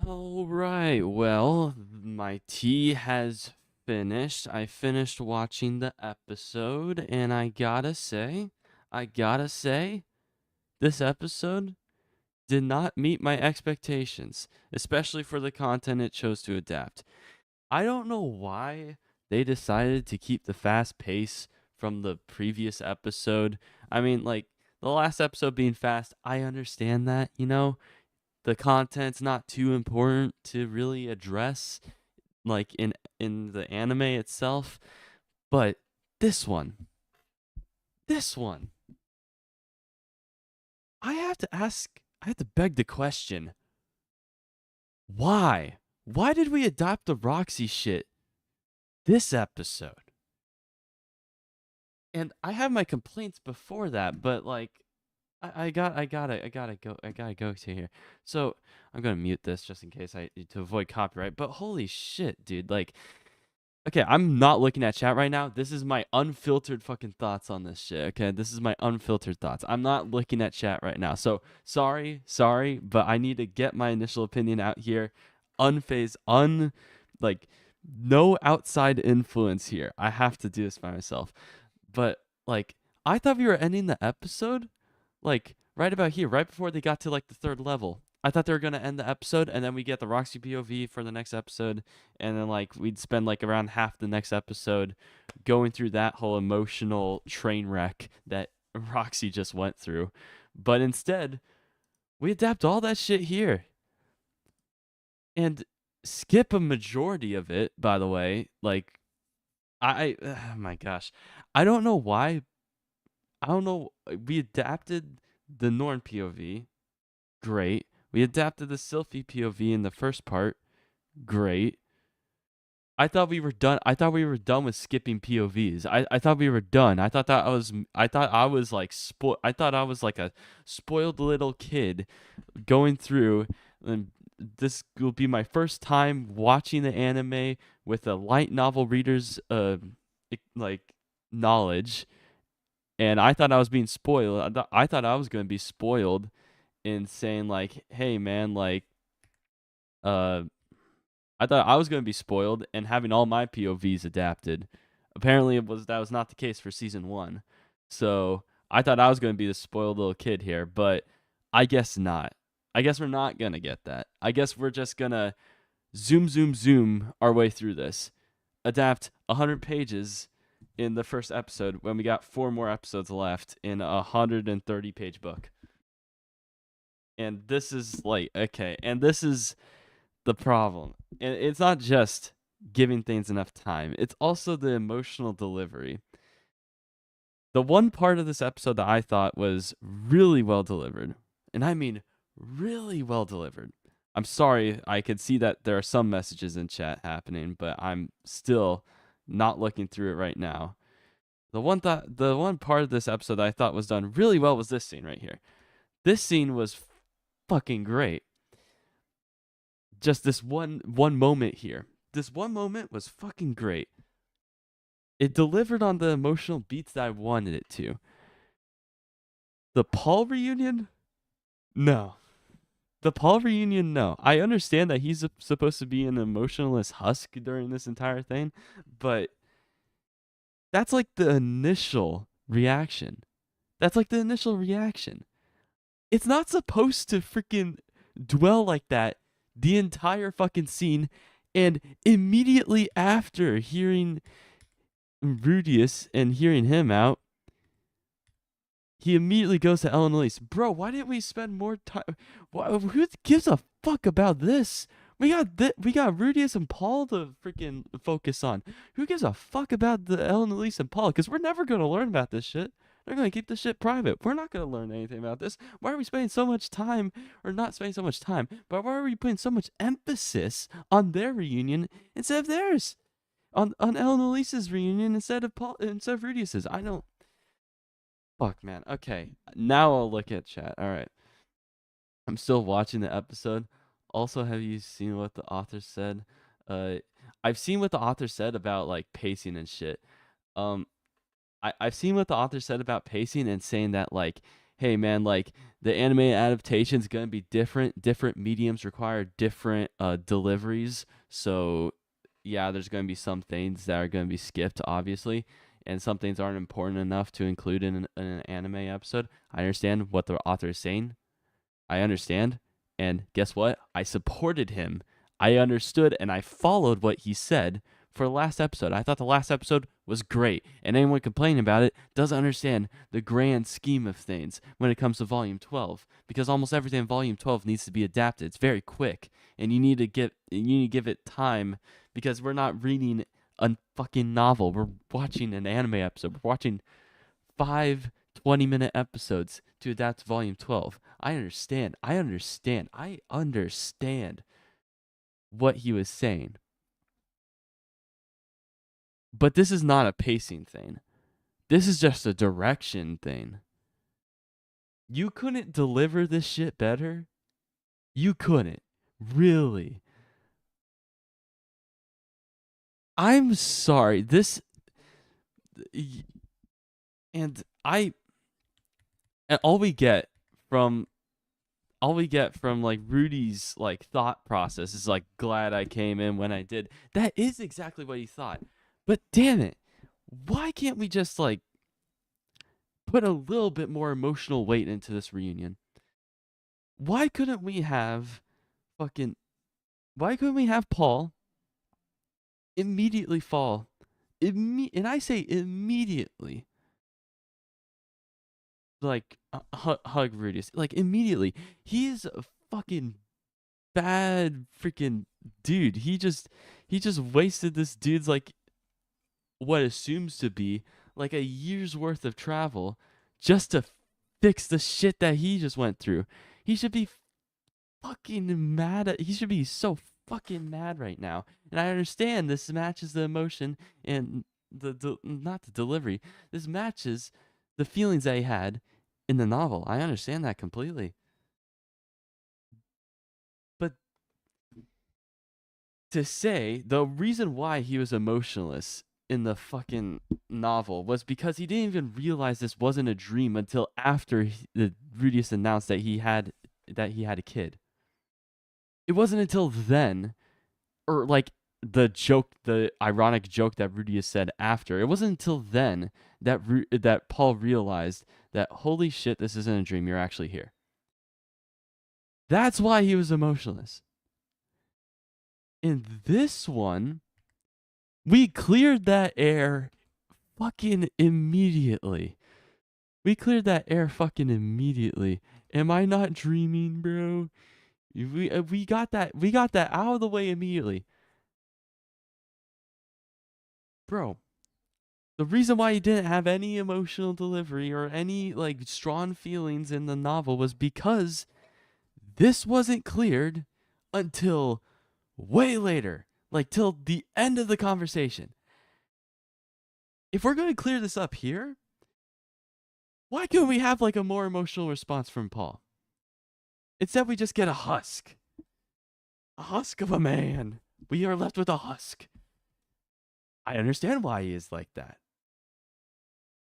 All right. Well, my tea has finished. I finished watching the episode, and I gotta say, this episode did not meet my expectations, especially for the content it chose to adapt. I don't know why they decided to keep the fast pace from the previous episode. I mean, like, the last episode being fast, I understand that. The content's not too important to really address like in the anime itself, but this one this one I have to beg the question, why did we adopt the Roxy shit this episode? And I have my complaints before that, but like I gotta go to here. So I'm gonna mute this just in case I to avoid copyright. But holy shit, dude! Like, okay, I'm not looking at chat right now. This is my unfiltered fucking thoughts on this shit. Okay, this is my unfiltered thoughts. I'm not looking at chat right now. So sorry, but I need to get my initial opinion out here. Unfazed, like no outside influence here. I have to do this by myself. But like, I thought we were ending the episode like right about here, right before they got to like the third level. I thought they were gonna end the episode, and then we get the Roxy POV for the next episode, and then like we'd spend like around half the next episode going through that whole emotional train wreck that Roxy just went through. But instead, we adapt all that shit here and skip a majority of it. By the way, like oh my gosh, I don't know why. I don't know. We adapted the Norn POV, great. We adapted the Sylphie POV in the first part, great. I thought we were done. I thought we were done with skipping POVs. I thought we were done. I thought I was like a spoiled little kid going through, and this will be my first time watching the anime with a light novel reader's like knowledge, and I thought I was being spoiled. I thought I was going to be spoiled in saying like, "Hey man, like uh I thought I was going to be spoiled and having all my POVs adapted. Apparently that was not the case for season 1. So, I thought I was going to be the spoiled little kid here, but I guess not. I guess we're not going to get that. I guess we're just going to zoom our way through this. Adapt 100 pages in the first episode when we got 4 more episodes left in a 130-page book. And this is like, okay, and this is the problem. And it's not just giving things enough time, it's also the emotional delivery. The one part of this episode that I thought was really well delivered, and I mean really well delivered. I'm sorry, I could see that there are some messages in chat happening, but I'm still not looking through it right now. The one part of this episode that I thought was done really well was this scene right here. This scene was fucking great. Just this one moment here. This one moment was fucking great. It delivered on the emotional beats that I wanted it to. The Paul reunion? No. The Paul reunion, no. I understand that he's supposed to be an emotionless husk during this entire thing, but that's like the initial reaction. That's like the initial reaction. It's not supposed to freaking dwell like that the entire fucking scene, and immediately after hearing Rudius and hearing him out, he immediately goes to Ellen Elise. Bro, why didn't we spend more time? Who gives a fuck about this? We got Rudius and Paul to freaking focus on. Who gives a fuck about the Ellen Elise and Paul? Because we're never gonna learn about this shit. They're gonna keep this shit private. We're not gonna learn anything about this. Why are we spending so much time, or not spending so much time, but why are we putting so much emphasis on their reunion instead of theirs? On Ellen Elise's reunion instead of Rudius's. I don't. Fuck, man. Okay, now I'll look at chat. All right, I'm still watching the episode. Also, have you seen what the author said? Uh, I've seen what the author said about like pacing and shit. Um, I've seen what the author said about pacing and saying that like hey man, like the anime adaptation is gonna be different. Different mediums require different deliveries. So yeah, there's gonna be some things that are gonna be skipped, obviously, and some things aren't important enough to include in an anime episode. I understand what the author is saying. I understand. And guess what? I supported him. I understood and I followed what he said for the last episode. I thought the last episode was great. And anyone complaining about it doesn't understand the grand scheme of things when it comes to Volume 12. Because almost everything in Volume 12 needs to be adapted. It's very quick. And you need to give it time because we're not reading a fucking novel. We're watching an anime episode. We're watching 5 20-minute episodes to adapt to Volume 12. I understand. I understand. I understand what he was saying. But this is not a pacing thing. This is just a direction thing. You couldn't deliver this shit better? You couldn't. Really. I'm sorry. This and I and from all we get from like Rudy's like thought process is like glad I came in when I did. That is exactly what he thought. But damn it, why can't we just like put a little bit more emotional weight into this reunion? Why couldn't we have fucking why couldn't we have Paul immediately fall? And I say immediately like hug Rudy's like immediately. He is a fucking bad freaking dude. He just wasted this dude's like what assumes to be like a year's worth of travel just to fix the shit that he just went through. He should be fucking mad he should be so fucking mad right now. And I understand this matches the emotion and not the delivery. This matches the feelings that he had in the novel. I understand that completely. But to say the reason why he was emotionless in the fucking novel was because he didn't even realize this wasn't a dream until after the Rudius announced that he had a kid. It wasn't until then, or like the ironic joke that Rudius said after. It wasn't until then that that Paul realized that holy shit, this isn't a dream. You're actually here. That's why he was emotionless. In this one, we cleared that air fucking immediately. We cleared that air fucking immediately. Am I not dreaming, bro? We got that out of the way immediately. Bro, the reason why he didn't have any emotional delivery or any like strong feelings in the novel was because this wasn't cleared until way later, like till the end of the conversation. If we're going to clear this up here, why couldn't we have like a more emotional response from Paul? Instead, we just get a husk. A husk of a man. We are left with a husk. I understand why he is like that.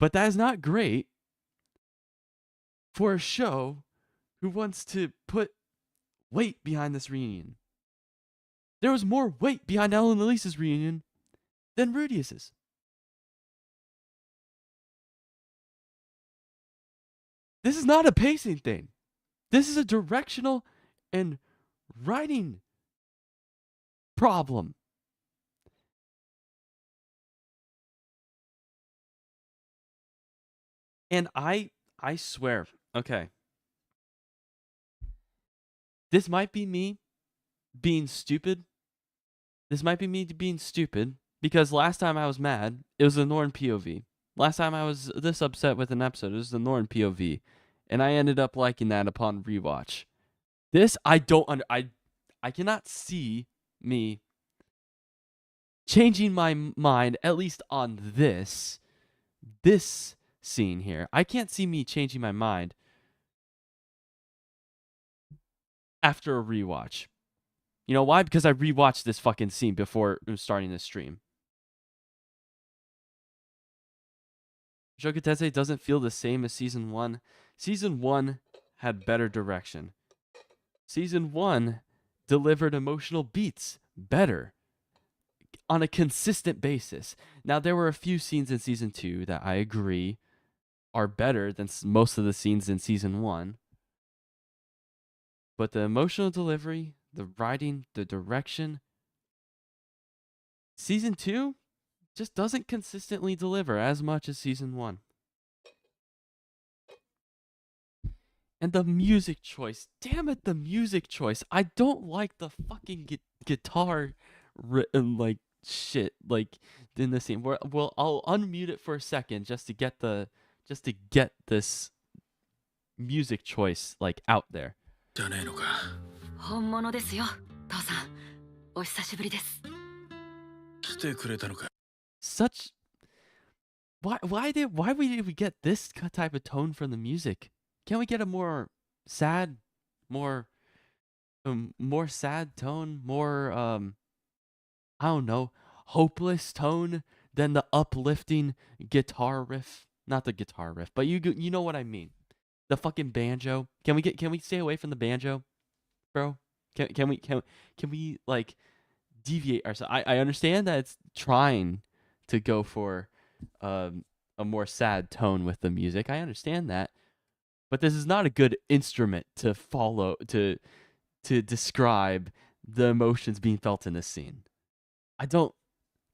But that is not great for a show who wants to put weight behind this reunion. There was more weight behind Ellen and Elise's reunion than Rudius's. This is not a pacing thing. This is a directional and writing problem. And I swear, okay. This might be me being stupid. This might be me being stupid because last time I was mad, it was the Norn POV. Last time I was this upset with an episode, it was the Norn POV, and I ended up liking that upon rewatch. This I don't I cannot see me changing my mind at least on this scene here. I can't see me changing my mind after a rewatch. You know why? Because I rewatched this fucking scene before starting this stream. Mushoku Tensei doesn't feel the same as season 1. Season 1 had better direction. Season 1 delivered emotional beats better on a consistent basis. Now, there were a few scenes in season 2 that I agree are better than most of the scenes in season 1, but the emotional delivery, the writing, the direction, season 2 just doesn't consistently deliver as much as season 1. And the music choice, damn it, the music choice. I don't like the fucking guitar like shit like in the scene. Well, I'll unmute it for a second just to get this music choice like out there. じゃねえのか。本物ですよ、父さん。お久しぶりです。来てくれたのか。Such why did we get this type of tone from the music? Can't we get a more sad, more sad tone, more I don't know, hopeless tone than the uplifting guitar riff? Not the guitar riff, but you know what I mean. The fucking banjo. Can we stay away from the banjo, bro? Can we like deviate ourselves? I understand that it's trying to go for a more sad tone with the music. I understand that. But this is not a good instrument to follow to describe the emotions being felt in this scene. I don't.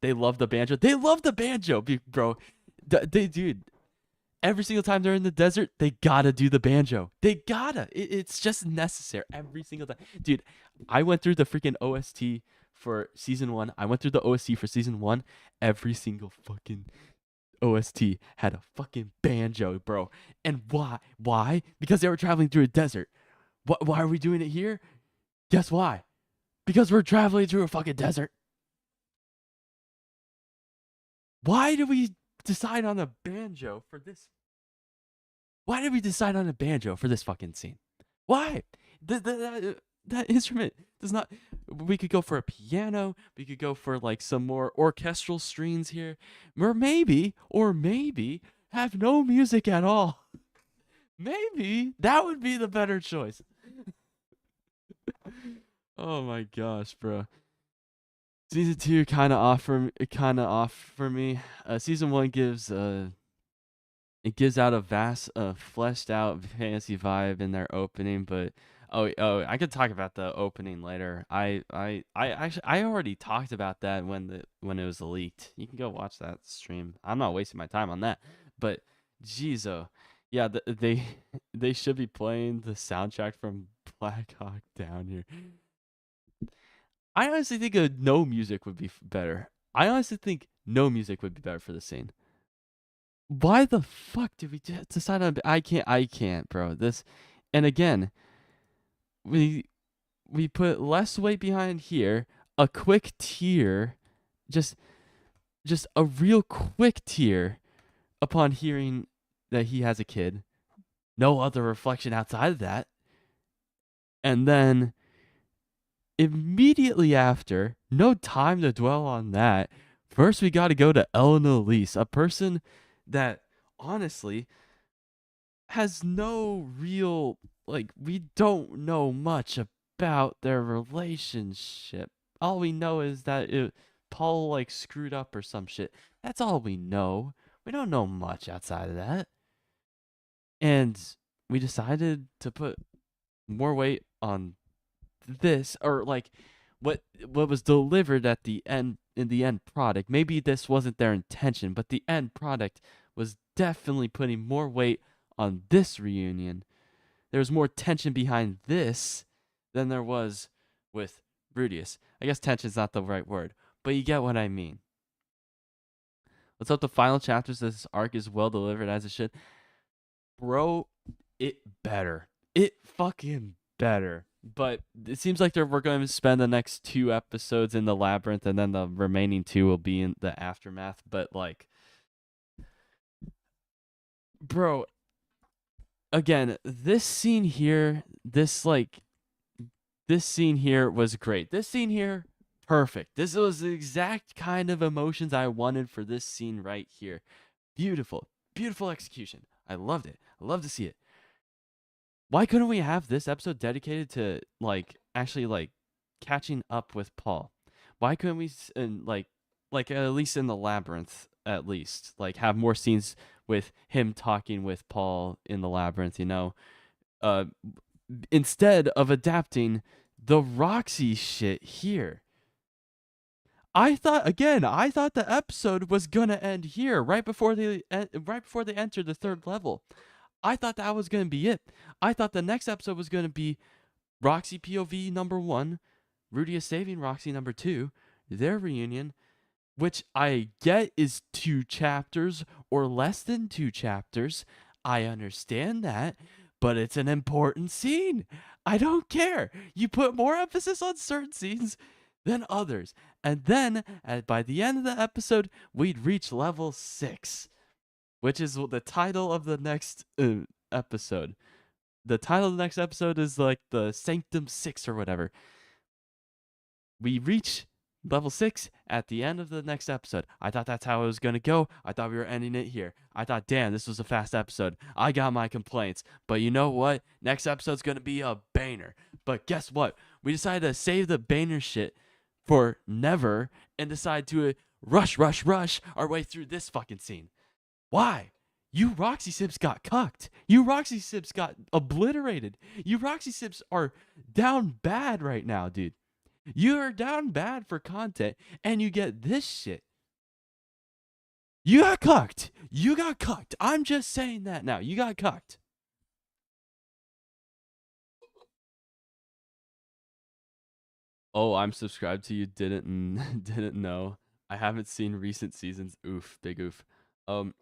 They love the banjo. They love the banjo, bro. Dude. Every single time they're in the desert, they gotta do the banjo. They gotta. It's just necessary every single time. Dude, I went through the freaking OST for season 1. I went through the OST for season 1. Every single fucking OST had a fucking banjo, bro. And why? Why? Because they were traveling through a desert. Why are we doing it here? Guess why? Because we're traveling through a fucking desert. Why did we decide on a banjo for this? Why did we decide on a banjo for this fucking scene? Why? That instrument does not. We could go for a piano. We could go for like some more orchestral strings here, or maybe have no music at all. Maybe that would be the better choice. Oh my gosh, bro. Season 2 kind of off for me. Season 1 gives it gives out a vast, fleshed out fantasy vibe in their opening, but I could talk about the opening later. I already talked about that when it was leaked. You can go watch that stream. I'm not wasting my time on that. But jeez, yeah, they should be playing the soundtrack from Black Hawk Down here. I honestly think no music would be better. I honestly think no music would be better for the scene. Why the fuck did we decide on? I can't, bro. This, and again, we put less weight behind here. A quick tear, just a real quick tear, upon hearing that he has a kid. No other reflection outside of that, and then immediately after, no time to dwell on that. First, we got to go to Ellen Elise, a person that honestly has no real, like, we don't know much about their relationship. All we know is that Paul like screwed up or some shit. That's all we know. We don't know much outside of that. And we decided to put more weight on this, or like what was delivered at the end, in the end product. Maybe this wasn't their intention, but the end product was definitely putting more weight on this reunion. There was more tension behind this than there was with Rudues. I guess tension's not the right word, but you get what I mean. Let's hope the final chapters of this arc is well delivered as it should. Bro, it better. It fucking better. But it seems like we're going to spend the next 2 episodes in the labyrinth, and then the remaining 2 will be in the aftermath. But like, bro, again, this scene here was great. This scene here, perfect. This was the exact kind of emotions I wanted for this scene right here. Beautiful execution. I loved it. I love to see it. Why couldn't we have this episode dedicated to like actually like catching up with Paul? Why couldn't we like at least in the labyrinth at least like have more scenes with him talking with Paul in the labyrinth, you know? Uh Instead of adapting the Roxy shit here. I thought the episode was gonna end here right before they entered the third level. I thought that was gonna be it. I thought the next episode was gonna be Roxy POV number 1, Rudy is saving Roxy number 2, their reunion, which I get is 2 chapters or less than 2 chapters. I understand that, but it's an important scene. I don't care. You put more emphasis on certain scenes than others. And then by the end of the episode, we'd reach level 6, which is the title of the next episode. The title of the next episode is like the Sanctum 6 or whatever. We reach level 6 at the end of the next episode. I thought that's how it was going to go. I thought we were ending it here. I thought, damn, this was a fast episode. I got my complaints. But you know what? Next episode's going to be a banger. But guess what? We decided to save the banger shit for never and decide to rush our way through this fucking scene. Why? You Roxy Sips got cucked. You Roxy Sips got obliterated. You Roxy Sips are down bad right now, dude. You are down bad for content, and you get this shit. You got cucked. You got cucked. I'm just saying that now. You got cucked. Oh, I'm subscribed to you. Didn't know. I haven't seen recent seasons. Oof, big oof. I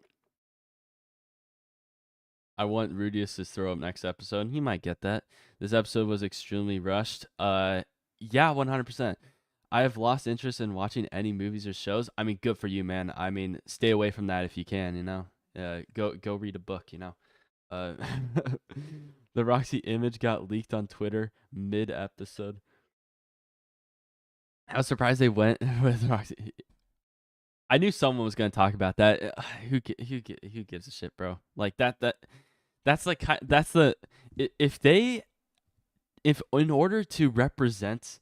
want Rudius to throw up next episode. He might get that. This episode was extremely rushed. Yeah, 100%. I have lost interest in watching any movies or shows. I mean, good for you, man. I mean, stay away from that if you can, you know. Go read a book, you know. Uh, the Roxy image got leaked on Twitter mid-episode. I was surprised they went with Roxy. I knew someone was going to talk about that. Who gives a shit, bro? Like that's like that's the if in order to represent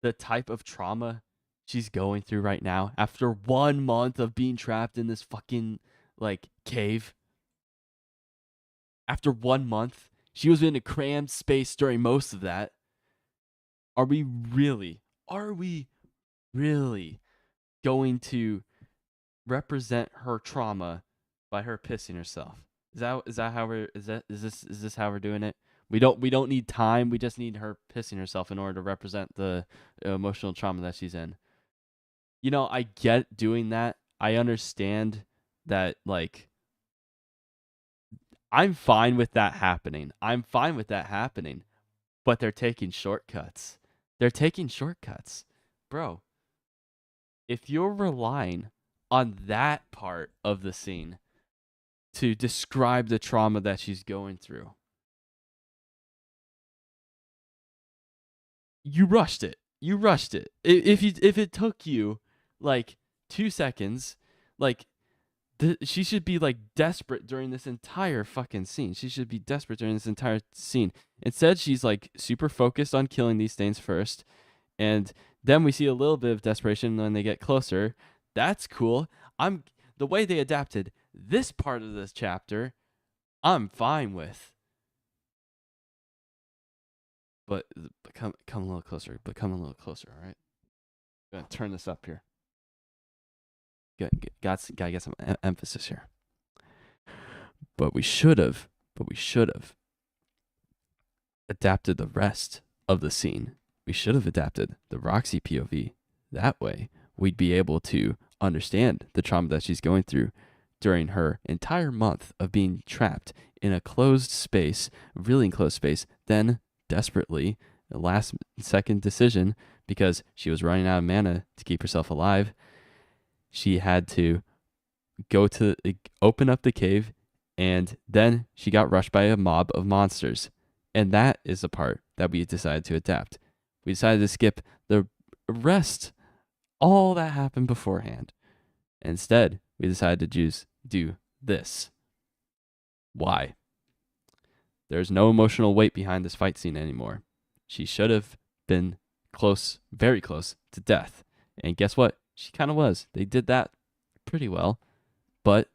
the type of trauma she's going through right now after 1 month of being trapped in this fucking like cave. After 1 month, she was in a crammed space during most of that. Are we really going to represent her trauma by her pissing herself? Is that how we're is this how we're doing it? We don't need time. We just need her pissing herself in order to represent the emotional trauma that she's in. You know, I get doing that. I understand that, like, I'm fine with that happening. But they're taking shortcuts. Bro, if you're relying on that part of the scene to describe the trauma that she's going through, you rushed it. If it took you like 2 seconds, like she should be like desperate during this entire fucking scene. Instead, she's like super focused on killing these things first, and then we see a little bit of desperation when they get closer. That's cool. The way they adapted this part of this chapter, I'm fine with. But come a little closer. All right. I'm gonna turn this up here. Gotta get some emphasis here. But we should have adapted the rest of the scene. We should have adapted the Roxy POV. That way, we'd be able to understand the trauma that she's going through during her entire month of being trapped in a closed space, really enclosed space, then desperately, the last second decision, because she was running out of mana to keep herself alive, she had to open up the cave, and then she got rushed by a mob of monsters. And that is the part that we decided to adapt. We decided to skip the rest, all that happened beforehand. Instead, we decided to do this. Why? There's no emotional weight behind this fight scene anymore. She should have been close, very close to death. And guess what? She kind of was. They did that pretty well, but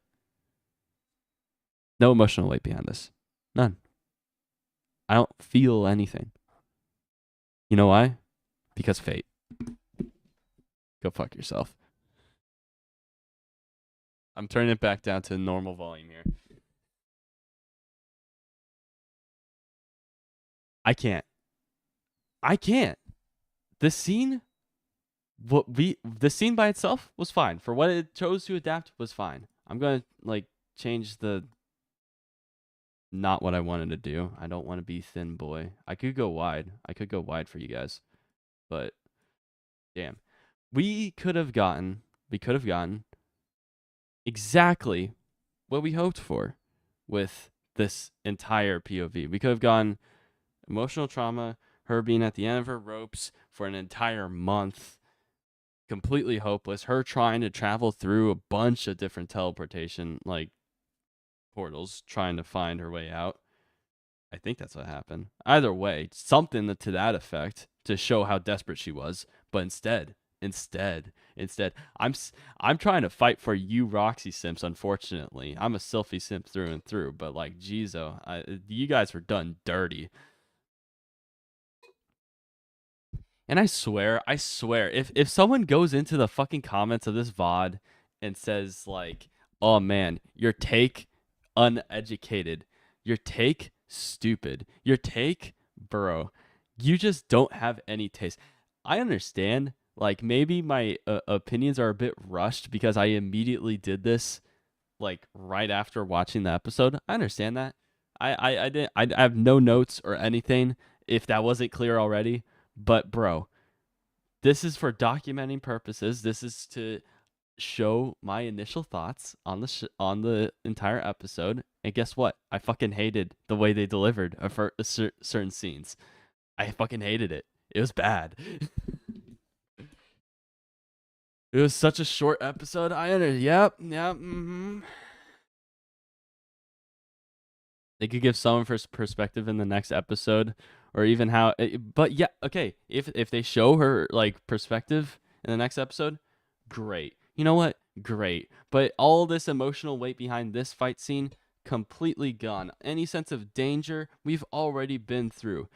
no emotional weight behind this. None. I don't feel anything. You know why? Because fate. Go fuck yourself. I'm turning it back down to normal volume here. I can't. The scene the scene by itself was fine. For what it chose to adapt was fine. I'm going to change the not what I wanted to do. I don't want to be thin boy. I could go wide. For you guys. But damn. We could have gotten exactly what we hoped for with this entire POV. We could have gotten emotional trauma, her being at the end of her ropes for an entire month, completely hopeless, her trying to travel through a bunch of different teleportation portals, trying to find her way out. I think that's what happened. Either way, something to that effect to show how desperate she was. But instead, I'm trying to fight for you, Roxy simps. Unfortunately, I'm a Sylphie simp through and through. But you guys were done dirty. And I swear, if someone goes into the fucking comments of this VOD and says "Oh man, your take uneducated, your take stupid, your take bro, you just don't have any taste." I understand. Maybe my opinions are a bit rushed because I immediately did this right after watching the episode. I understand that. I have no notes or anything if that wasn't clear already. But bro, this is for documenting purposes. This is to show my initial thoughts on the entire episode. And guess what? I fucking hated the way they delivered certain scenes. I fucking hated it. It was bad. It was such a short episode. Yep. Mm-hmm. They could give someone perspective in the next episode, or even how. But yeah, okay. If they show her perspective in the next episode, great. You know what? Great. But all this emotional weight behind this fight scene, completely gone. Any sense of danger, we've already been through.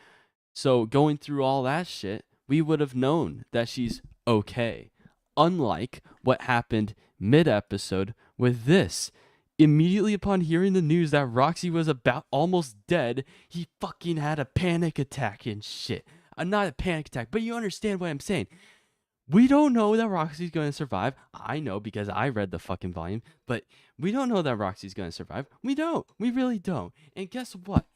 So going through all that shit, we would have known that she's okay. Unlike what happened mid-episode with this. Immediately upon hearing the news that Roxy was about almost dead, he fucking had a panic attack and shit. Not a panic attack, but you understand what I'm saying. We don't know that Roxy's going to survive. I know because I read the fucking volume, but we don't know that Roxy's going to survive. We don't. We really don't. And guess what?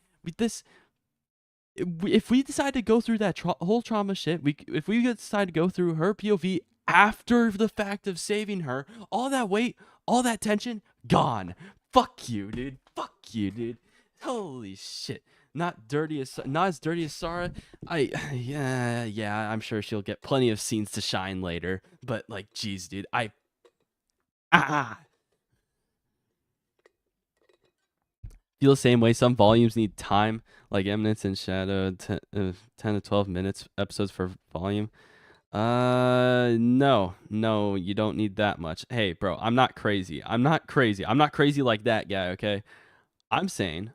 If we decide to go through that whole trauma shit, if we decide to go through her POV after the fact of saving her, all that weight, all that tension, gone. Fuck you, dude. Holy shit. Not as dirty as Sarah. Yeah, I'm sure she'll get plenty of scenes to shine later. But geez, dude, feel the same way. Some volumes need time, like Eminence and Shadow, 10 to 12 minutes episodes for volume. No, you don't need that much. Hey, bro, I'm not crazy. I'm not crazy like that guy, okay? I'm saying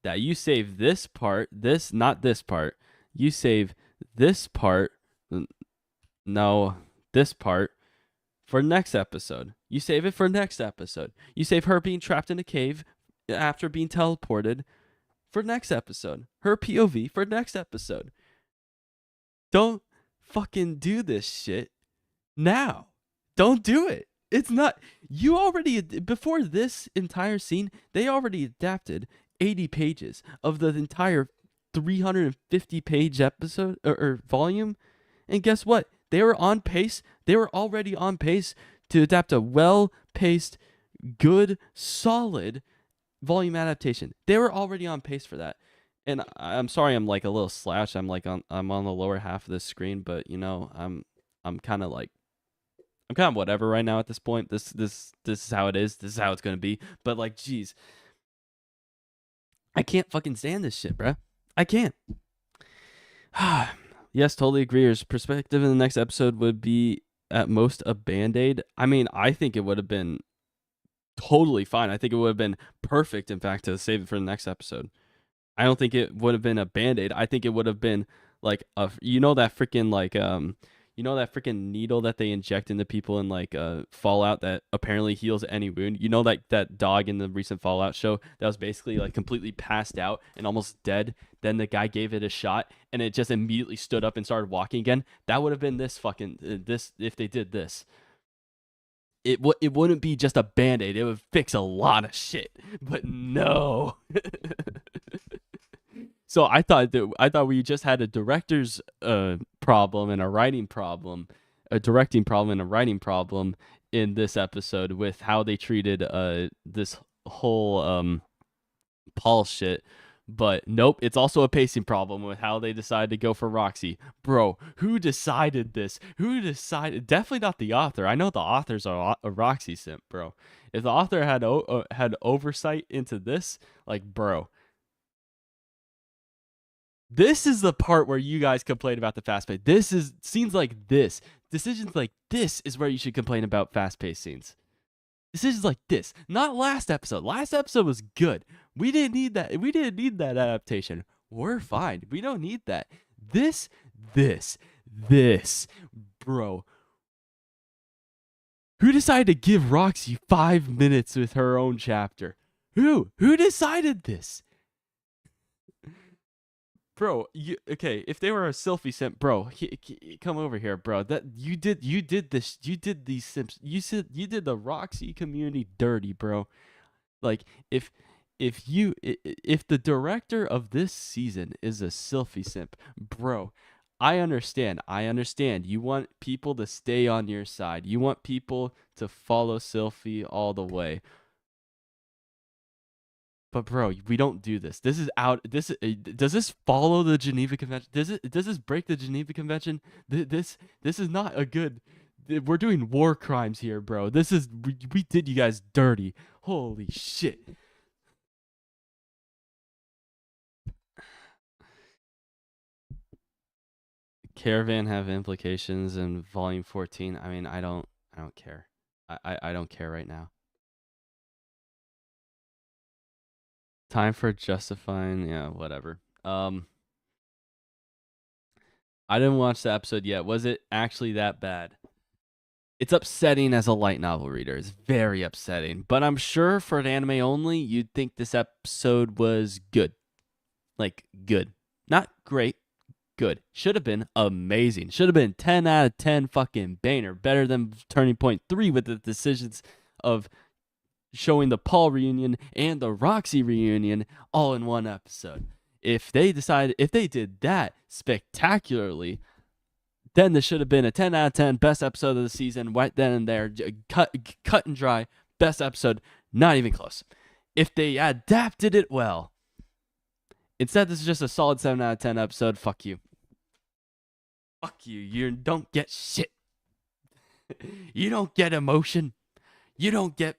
that you save this part, not this part. You save this part, no, this part for next episode. You save it for next episode. You save her being trapped in a cave after being teleported for next episode. Her POV for next episode. Don't fucking do this shit now. Don't do it. It's not. You already, before this entire scene, they already adapted 80 pages of the entire 350 page episode or volume. And guess what? They were on pace. They were already on pace to adapt a well-paced, good, solid volume adaptation. They were already on pace for that. And I'm sorry, I'm a little slashed. I'm I'm on the lower half of the screen, but I'm kind of I'm kind of whatever right now at this point. This is how it is. This is how it's gonna be. But geez, I can't fucking stand this shit, bruh. I can't. Yes, totally agree. His perspective in the next episode would be at most a band-aid. I mean, I think it would have been totally fine. I think it would have been perfect, in fact, to save it for the next episode. I don't think it would have been a band-aid. I think it would have been like that freaking that freaking needle that they inject into people in like Fallout that apparently heals any wound. You know, like that dog in the recent Fallout show that was basically like completely passed out and almost dead. Then the guy gave it a shot and it just immediately stood up and started walking again. That would have been this fucking this if they did this. It wouldn't be just a band-aid. It would fix a lot of shit. But no. So I thought we just had a director's problem and a writing problem, a directing problem and a writing problem in this episode with how they treated this whole Paul shit. But nope, it's also a pacing problem with how they decided to go for Roxy. Bro, who decided this? Who decided? Definitely not the author. I know the authors are a Roxy simp, bro. If the author had oversight into this, like, bro, this is the part where you guys complain about the fast pace. Scenes like this, decisions like this is where you should complain about fast paced scenes. Decisions like this, not last episode. Last episode was good. We didn't need that. We didn't need that adaptation. We're fine. We don't need that. This, bro. Who decided to give Roxy 5 minutes with her own chapter? Who decided this? Bro, okay, if they were a Sylphie simp, bro, come over here, bro. That you did this, you did these simps, you did the Roxy community dirty, bro. Like if the director of this season is a Sylphie simp, bro, I understand. You want people to stay on your side. You want people to follow Sylphie all the way. But bro, we don't do this. This is out. Does this follow the Geneva Convention? Does this break the Geneva Convention? This is not a good. We're doing war crimes here, bro. We did you guys dirty. Holy shit. Caravan have implications in volume 14. I mean, I don't care. I don't care right now. Time for justifying, yeah, whatever. I didn't watch the episode yet. Was it actually that bad? It's upsetting as a light novel reader. It's very upsetting. But I'm sure for an anime only, you'd think this episode was good. Like, good. Not great. Good. Should have been amazing. Should have been 10 out of 10 fucking banger. Better than Turning Point 3 with the decisions of showing the Paul reunion and the Roxy reunion all in one episode. If they did that spectacularly, then this should have been a 10 out of 10 best episode of the season right then and there. Cut and dry. Best episode. Not even close. If they adapted it well. Instead, this is just a solid 7 out of 10 episode. Fuck you. Fuck you. You don't get shit. You don't get emotion. You don't get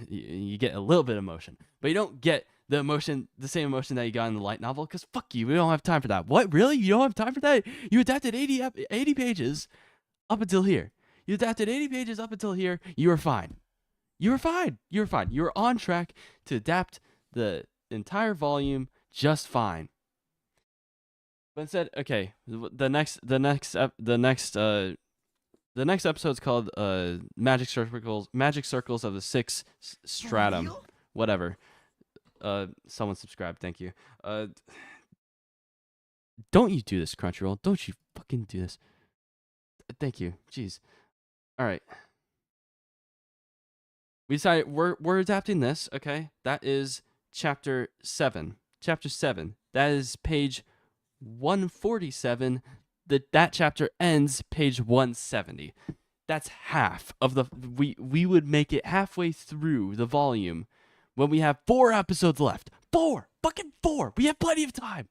you get a little bit of emotion, but you don't get the same emotion that you got in the light novel, because fuck you, we don't have time for that. What, really? You don't have time for that? You adapted 80 pages up until here. You adapted 80 pages up until here. You were fine. You were fine. You were on track to adapt the entire volume just fine. But instead, okay, the next episode's called Magic Circles of the Six Stratum. Whatever. Someone subscribe, thank you. Don't you do this, Crunchyroll. Don't you fucking do this. Thank you. Jeez. Alright. We decided we're adapting this, okay? That is chapter 7. Chapter 7. That is page 147. That chapter ends page 170. That's half of the we would make it halfway through the volume when we have 4 episodes left. 4! Fucking 4! We have plenty of time.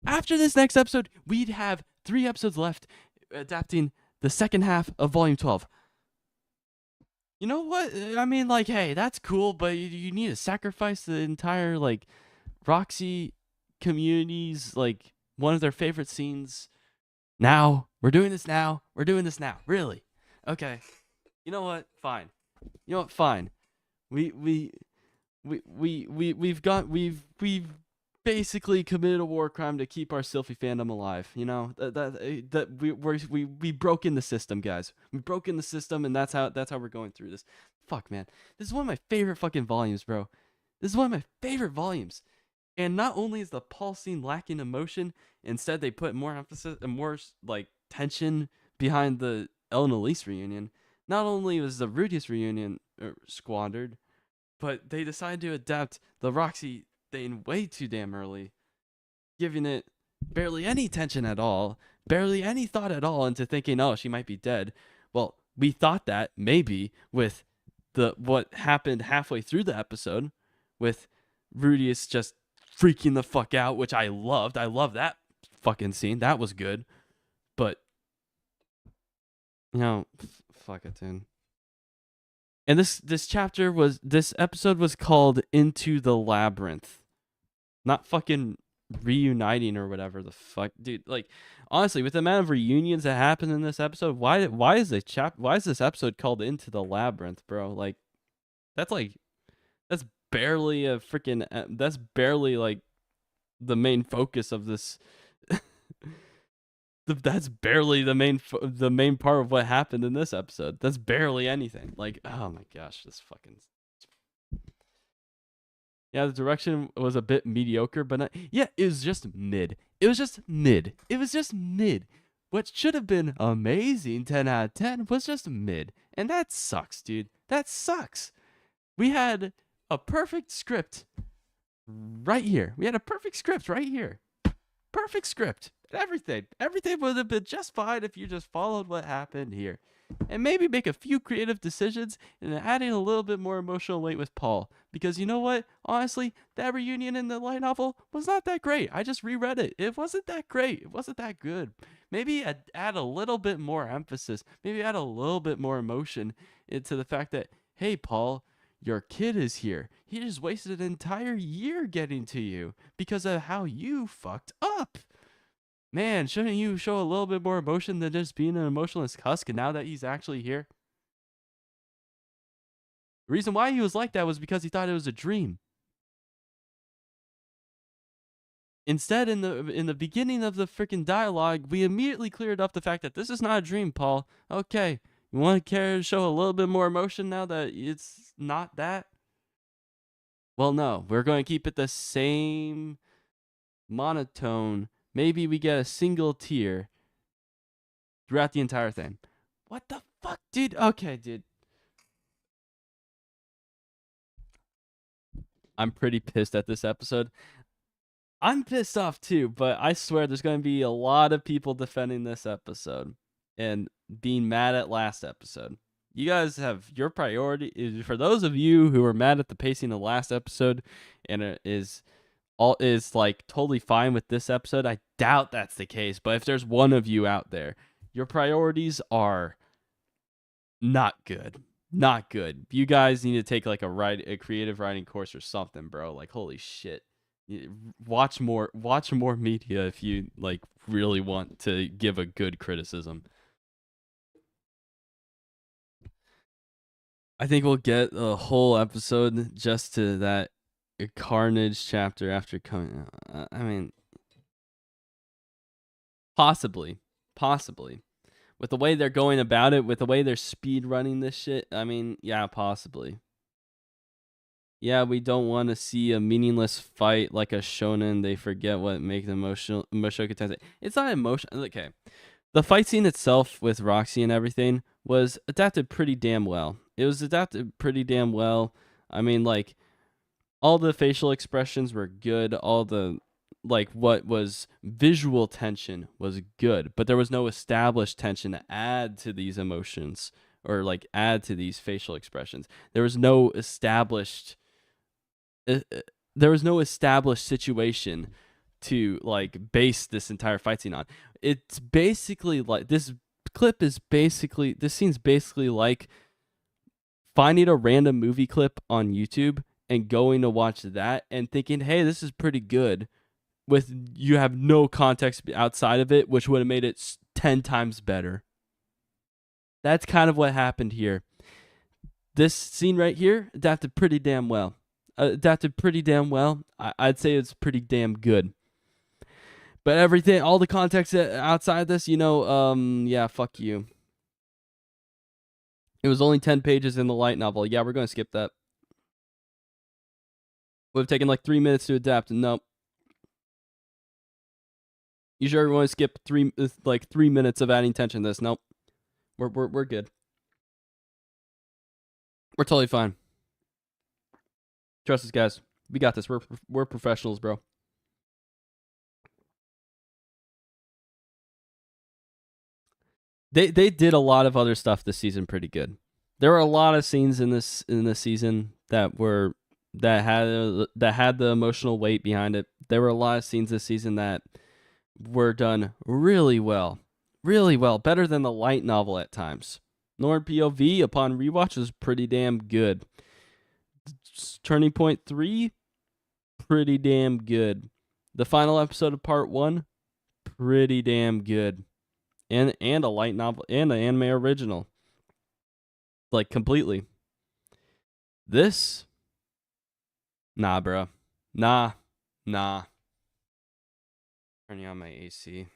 After this next episode, we'd have 3 episodes left adapting the second half of volume 12. You know what? I mean, like, hey, that's cool, but you need to sacrifice the entire, like, Roxy community's like one of their favorite scenes. Now we're doing this now. We're doing this now. Really? Okay. You know what? Fine. You know what? Fine. We've basically committed a war crime to keep our Sylphie fandom alive. You know we broke in the system, guys. We broke in the system, and that's how we're going through this. Fuck, man, this is one of my favorite fucking volumes, bro. This is one of my favorite volumes. And not only is the Paul scene lacking emotion, instead they put more emphasis and more like tension behind the El and Elise reunion. Not only was the Rudues reunion squandered, but they decided to adapt the Roxy thing way too damn early, giving it barely any tension at all, barely any thought at all into thinking, oh, she might be dead. Well, we thought that maybe with what happened halfway through the episode, with Rudius just freaking the fuck out, which I loved. I love that fucking scene. That was good. But fuck it, dude. And this episode was called Into the Labyrinth. Not fucking reuniting or whatever the fuck, dude. Like, honestly, with the amount of reunions that happened in this episode, why is this episode called Into the Labyrinth, bro? Like, that's barely a freaking that's barely like the main focus of this. That's barely the main part of what happened in this episode. That's barely anything. Like, oh my gosh, this fucking. Yeah, the direction was a bit mediocre, but not, yeah, it was just mid. It was just mid. What should have been amazing, 10 out of 10, was just mid. And that sucks, dude. That sucks. We had a perfect script right here. Perfect script. Everything would have been just fine if you just followed what happened here. And maybe make a few creative decisions and adding a little bit more emotional weight with Paul. Because you know what? Honestly, that reunion in the light novel was not that great. I just reread it. It wasn't that great. It wasn't that good. Maybe add a little bit more emphasis. Maybe add a little bit more emotion into the fact that, hey, Paul, your kid is here. He just wasted an entire year getting to you because of how you fucked up. Man, shouldn't you show a little bit more emotion than just being an emotionless husk? And now that he's actually here, the reason why he was like that was because he thought it was a dream. Instead, in the beginning of the freaking dialogue, we immediately cleared up the fact that this is not a dream, Paul. Okay, you want to show a little bit more emotion now that it's not that? Well, no, we're going to keep it the same monotone. Maybe we get a single tear throughout the entire thing. What the fuck, dude? Okay, dude. I'm pretty pissed at this episode. I'm pissed off too, but I swear there's going to be a lot of people defending this episode and being mad at last episode. You guys have your priority. For those of you who are mad at the pacing of last episode and is like totally fine with this episode, I doubt that's the case. But if there's one of you out there, your priorities are not good. Not good. You guys need to take like a creative writing course or something, bro. Like, holy shit. Watch more media if you like really want to give a good criticism. I think we'll get a whole episode just to that Carnage chapter after coming out. I mean, possibly. With the way they're going about it, with the way they're speed running this shit, I mean, yeah, possibly. Yeah, we don't want to see a meaningless fight like a shonen. They forget what makes them emotional. Mushoku Tensei. It's not emotional. Okay. The fight scene itself with Roxy and everything was adapted pretty damn well. It was adapted pretty damn well. I mean, like, all the facial expressions were good. All the, like, what was visual tension was good. But there was no established tension to add to these emotions or, like, add to these facial expressions. There was no established situation to like base this entire fight scene on. It's basically like this scene's basically like finding a random movie clip on YouTube and going to watch that and thinking, hey, this is pretty good, with you have no context outside of it, which would have made it 10 times better. That's kind of what happened here. This scene right here adapted pretty damn well. I'd say it's pretty damn good. But everything, all the context outside this, yeah, fuck you. It was only 10 pages in the light novel. Yeah, we're going to skip that. Would have taken like 3 minutes to adapt. Nope. You sure we want to skip 3 minutes of adding tension to this? Nope. We're good. We're totally fine. Trust us, guys. We got this. We're professionals, bro. They did a lot of other stuff this season pretty good. There were a lot of scenes in this season that had the emotional weight behind it. There were a lot of scenes this season that were done really well. Really well. Better than the light novel at times. Norn POV upon rewatch was pretty damn good. Turning Point 3, pretty damn good. The final episode of Part 1, pretty damn good. And a light novel and an anime original. Like, completely. This? Nah, bro. Nah. Turning on my AC.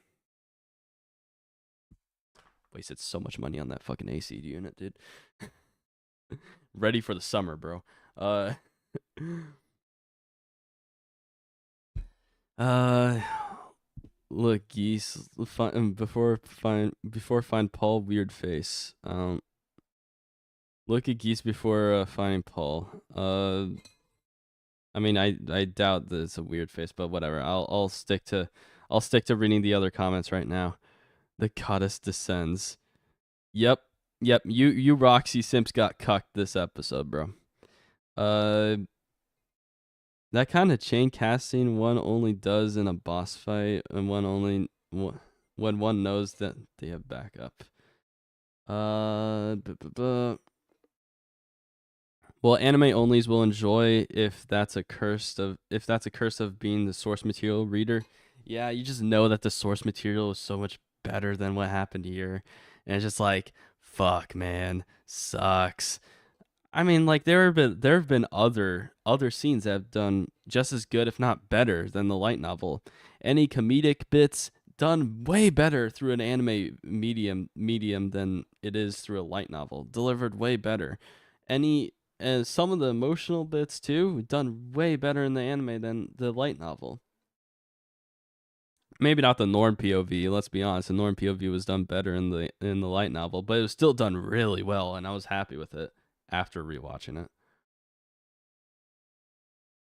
Wasted so much money on that fucking AC unit, dude. Ready for the summer, bro. Look, geese. Before find Paul weird face. Look at geese before finding Paul. I mean, I doubt that it's a weird face, but whatever. I'll stick to reading the other comments right now. The goddess descends. Yep. You Roxy Simps got cucked this episode, bro. That kind of chain casting one only does in a boss fight, and when one knows that they have backup. Well, anime onlys will enjoy if that's a curse of being the source material reader. Yeah, you just know that the source material is so much better than what happened here, and it's just like, fuck, man, sucks. I mean, like, there have been other scenes that have done just as good, if not better, than the light novel. Any comedic bits done way better through an anime medium than it is through a light novel. Delivered way better. Some of the emotional bits too done way better in the anime than the light novel. Maybe not the Norn POV. Let's be honest, the Norn POV was done better in the light novel, but it was still done really well, and I was happy with it after rewatching it.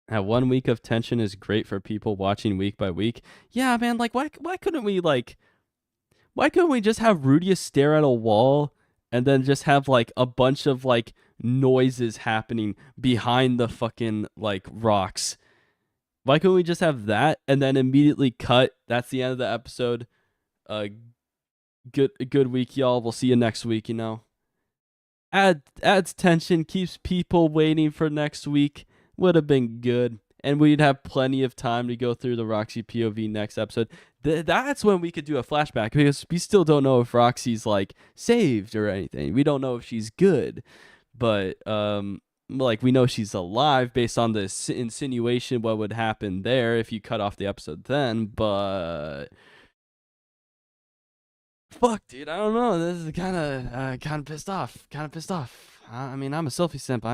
That 1 week of tension is great for people watching week by week. Yeah, man. Like, why couldn't we just have Rudues stare at a wall and then just have like a bunch of like noises happening behind the fucking like rocks? Why couldn't we just have that and then immediately cut? That's the end of the episode. Good week, y'all. We'll see you next week. Adds tension, keeps people waiting for next week. Would have been good, and we'd have plenty of time to go through the Roxy POV next episode. That's when we could do a flashback, because we still don't know if Roxy's like saved or anything. We don't know if she's good, but like, we know she's alive based on this insinuation what would happen there if you cut off the episode then. But fuck, dude, I don't know. This is kind of pissed off. I mean, I'm a selfie simp.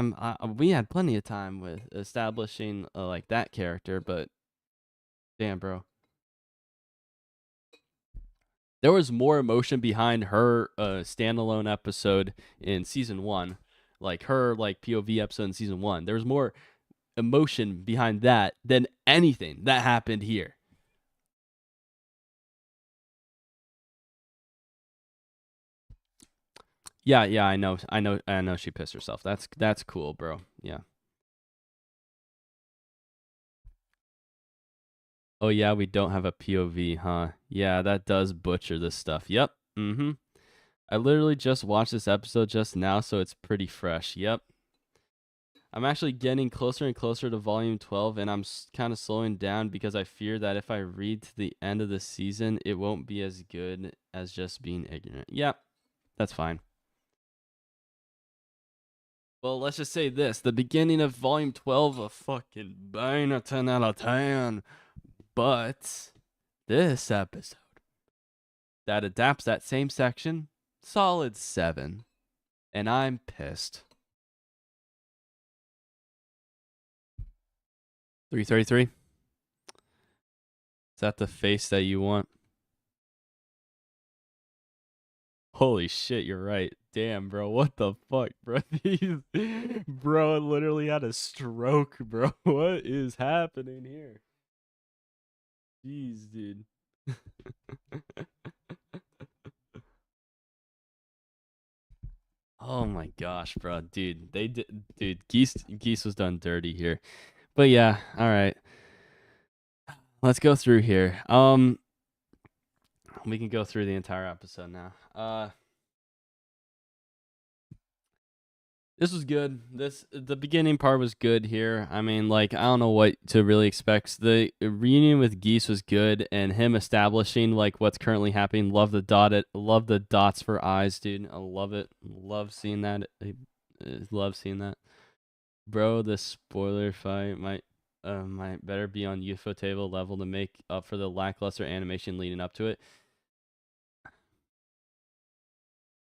We had plenty of time with establishing like that character, but damn, bro. There was more emotion behind her standalone episode in season 1, like her like POV episode in season 1. There was more emotion behind that than anything that happened here. Yeah, I know she pissed herself. That's cool, bro. Yeah. Oh yeah, we don't have a POV, huh? Yeah, that does butcher this stuff. Yep. I literally just watched this episode just now, so it's pretty fresh. Yep. I'm actually getting closer and closer to volume 12, and I'm kind of slowing down because I fear that if I read to the end of the season, it won't be as good as just being ignorant. Yep, that's fine. Well, let's just say this. The beginning of volume 12, a fucking banger, 10 out of 10. But this episode that adapts that same section, solid 7. And I'm pissed. 333. Is that the face that you want? Holy shit, you're right. Damn, bro. What the fuck, bro? Bro literally had a stroke, bro. What is happening here? Jeez, dude. Oh my gosh, bro. Dude, dude, Geese was done dirty here. But yeah, all right. Let's go through here. We can go through the entire episode now. This was good. The beginning part was good here. I mean, like, I don't know what to really expect. The reunion with Geese was good, and him establishing like what's currently happening. Love the dots for eyes, dude. I love it. Love seeing that. Love seeing that. Bro, the spoiler fight might better be on UFO table level to make up for the lackluster animation leading up to it.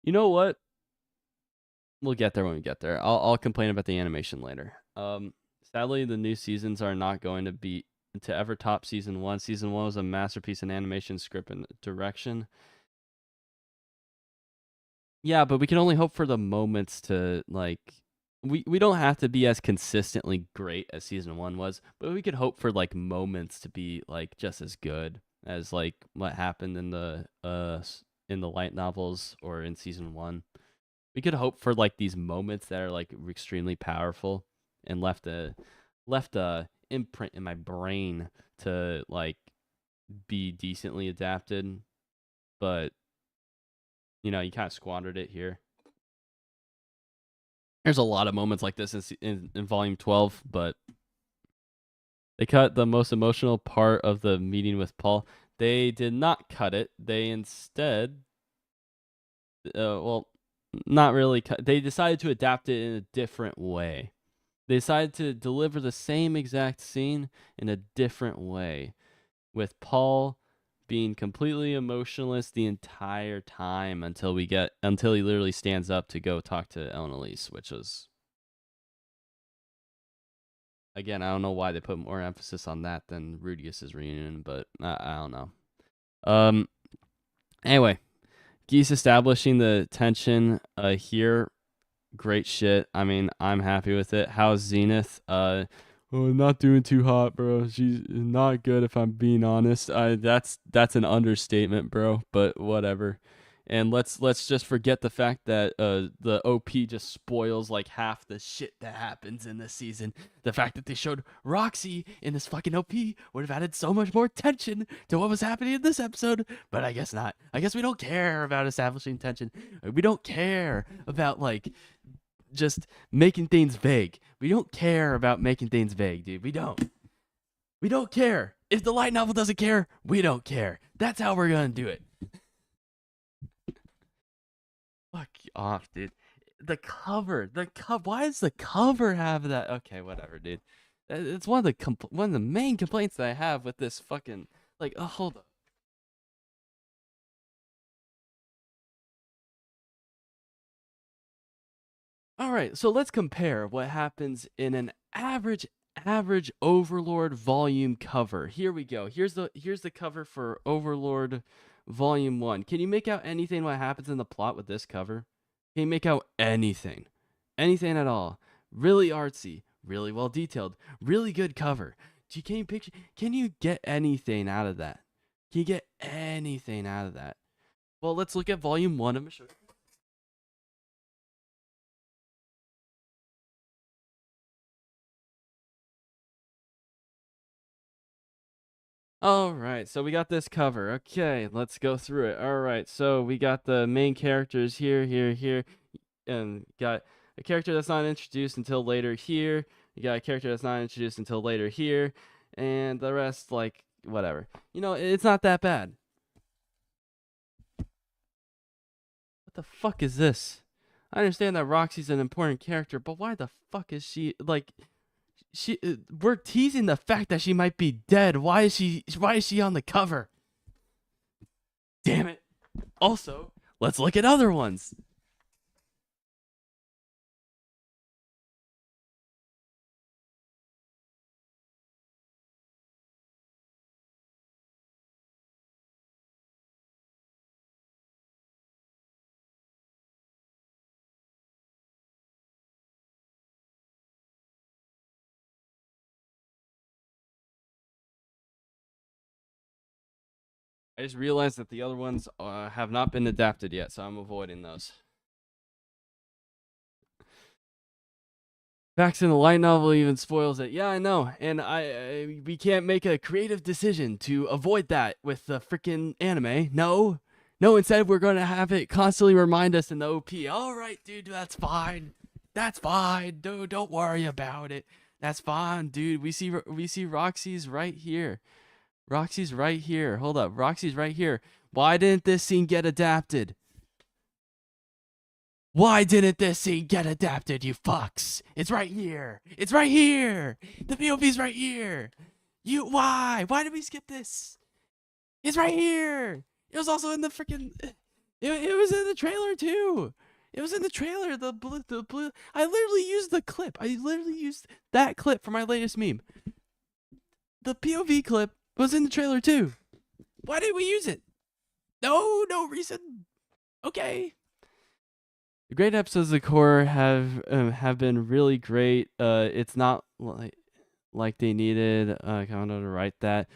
You know what? We'll get there when we get there. I'll complain about the animation later. Sadly, the new seasons are not going to ever top season 1. Season 1 was a masterpiece in animation, script, and direction. Yeah, but we can only hope for the moments to like. We don't have to be as consistently great as season 1 was, but we could hope for like moments to be like just as good as like what happened in the light novels or in season 1. We could hope for like these moments that are like extremely powerful and left a imprint in my brain to like be decently adapted, but you know, you kind of squandered it here. There's a lot of moments like this in volume 12, but they cut the most emotional part of the meeting with Paul. They did not cut it. They instead well, not really cut. They decided to adapt it in a different way. They decided to deliver the same exact scene in a different way, with Paul being completely emotionless the entire time until he literally stands up to go talk to Ellen Elise, which was, again, I don't know why they put more emphasis on that than Rudues' reunion, but I don't know. Anyway, Geese establishing the tension here. Great shit. I mean, I'm happy with it. How's Zenith? Not doing too hot, bro. She's not good, if I'm being honest. That's an understatement, bro. But whatever. And let's just forget the fact that the OP just spoils like half the shit that happens in this season. The fact that they showed Roxy in this fucking OP would have added so much more tension to what was happening in this episode. But I guess not. I guess we don't care about establishing tension. We don't care about like just making things vague. We don't care about making things vague, dude. We don't. We don't care. If the light novel doesn't care, we don't care. That's how we're gonna do it. Fuck off, dude. The cover. Why does the cover have that? Okay, whatever, dude. It's one of the main complaints that I have with this fucking like. Oh, hold up. All right, so let's compare what happens in an average Overlord volume cover. Here we go. Here's the cover for Overlord volume 1. Can you make out anything what happens in the plot with this cover? Can you make out anything? Anything at all? Really artsy, really well detailed, really good cover. Can you get anything out of that? Can you get anything out of that? Well, let's look at volume 1 of Mushoku. All right, so we got this cover. Okay, let's go through it. All right, so we got the main characters here, and got a character that's not introduced until later here. You got a character that's not introduced until later here, and the rest, like, whatever. It's not that bad. What the fuck is this? I understand that Roxy's an important character, but why the fuck is she like? We're teasing the fact that she might be dead. Why is she on the cover? Damn it. Also, let's look at other ones. I just realized that the other ones have not been adapted yet, so I'm avoiding those. Facts in the light novel even spoils it. Yeah, I know, and we can't make a creative decision to avoid that with the freaking anime. No, instead we're gonna have it constantly remind us in the OP. All right, dude, that's fine. That's fine, dude. Don't worry about it. That's fine, dude. We see Roxy's right here. Roxy's right here. Hold up, Roxy's right here. Why didn't this scene get adapted? Why didn't this scene get adapted, you fucks? It's right here. It's right here. The POV's right here. Why? Why did we skip this? It's right here. It was also in the freaking. It was in the trailer too. It was in the trailer. The blue. I literally used the clip. I literally used that clip for my latest meme. The POV clip was in the trailer too. Why did we use it? No reason. Okay. The great episodes of the core have been really great. It's not like they needed Kondo to write that.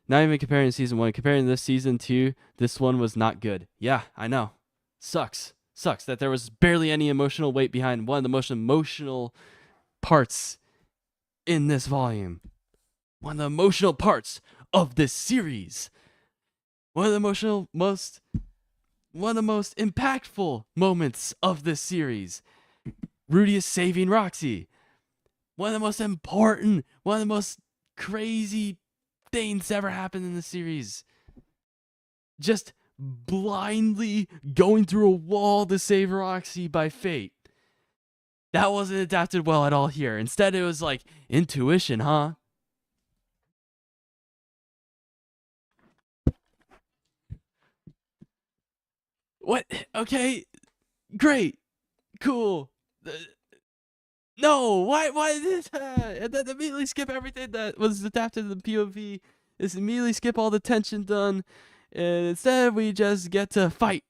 Not even comparing season 1, comparing this season 2, this one was not good. Yeah, I know. Sucks that there was barely any emotional weight behind one of the most emotional parts in this volume. One of the emotional parts of this series. One of the most impactful moments of this series. Rudues saving Roxy. One of the most important, one of the most crazy things ever happened in the series. Just blindly going through a wall to save Roxy by fate. That wasn't adapted well at all here. Instead, it was like intuition, huh? What? Okay, great, cool. No, why this? And then immediately skip everything that was adapted to the POV. Just immediately skip all the tension done, and instead we just get to fight.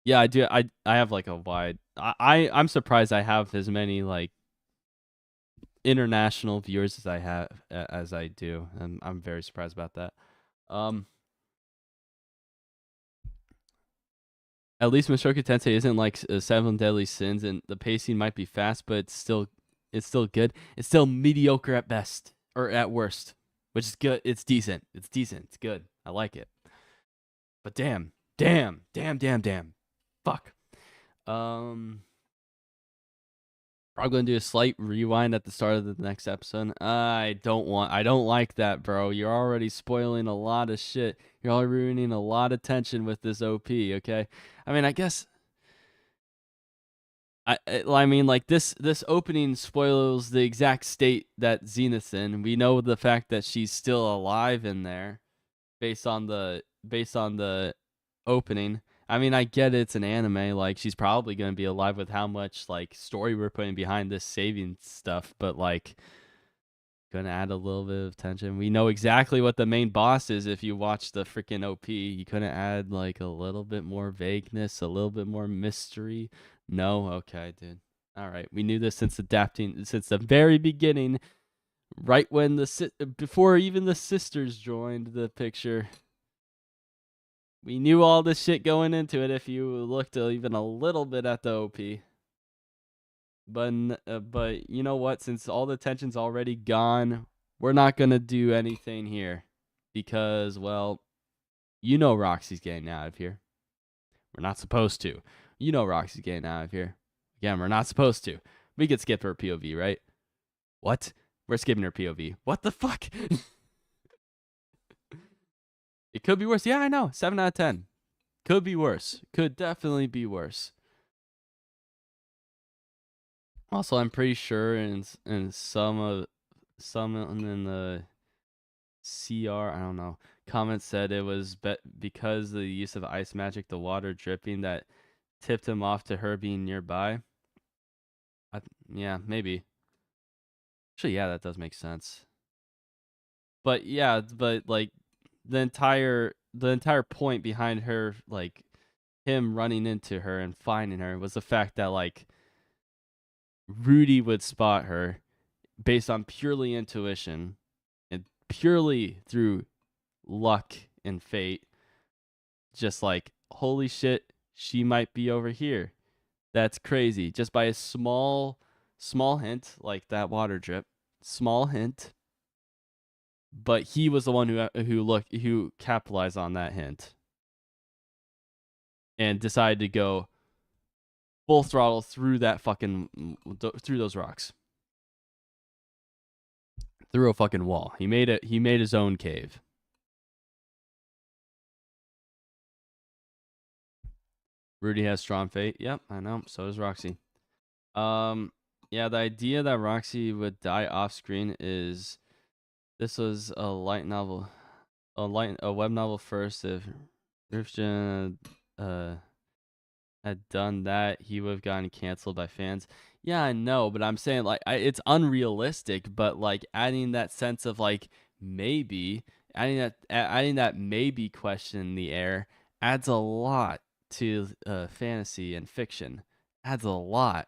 Yeah, I do. I have like a wide. I'm surprised I have as many like international viewers as I do. And I'm very surprised about that. At least Mushoku Tensei isn't like Seven Deadly Sins, and the pacing might be fast, but it's still good. It's still mediocre at best or at worst, which is good. It's decent. It's good. I like it. But damn. Fuck. Probably gonna do a slight rewind at the start of the next episode. I don't like that, bro. You're already spoiling a lot of shit. You're already ruining a lot of tension with this OP, okay? I mean, I guess I mean, like this opening spoils the exact state that Zenith's in. We know the fact that she's still alive in there based on the opening. I mean, I get it's an anime. Like, she's probably going to be alive with how much, like, story we're putting behind this saving stuff. But, like, going to add a little bit of tension. We know exactly what the main boss is if you watch the freaking OP. You couldn't add, like, a little bit more vagueness, a little bit more mystery. No? Okay, dude. All right. We knew this since the very beginning. Right when before even the sisters joined the picture. We knew all this shit going into it if you looked even a little bit at the OP. But you know what? Since all the tension's already gone, we're not going to do anything here. because, well, you know Roxy's getting out of here. We're not supposed to. You know Roxy's getting out of here. Again, we're not supposed to. We could skip her POV, right? What? We're skipping her POV. What the fuck? It could be worse. Yeah, I know. 7 out of 10. Could be worse. Could definitely be worse. Also, I'm pretty sure in some in the CR, I don't know, comments said it was because of the use of ice magic, the water dripping, that tipped him off to her being nearby. Yeah, maybe. Actually, yeah, that does make sense. But yeah, but like the entire point behind her, like him running into her and finding her, was the fact that like Rudy would spot her based on purely intuition and purely through luck and fate. Just like, holy shit, she might be over here. That's crazy. Just by a small hint, like that water drip, small hint. But he was the one who capitalized on that hint and decided to go full throttle through that through those rocks, through a fucking wall. He made his own cave. Rudy has strong fate. Yep, I know. So does Roxy. Yeah, the idea that Roxy would die off screen is, this was a light novel, a web novel first. If Rifjan had done that, he would have gotten canceled by fans. Yeah, I know, but I'm saying like it's unrealistic. But like adding that sense of like maybe, adding that maybe question in the air adds a lot to fantasy and fiction. Adds a lot.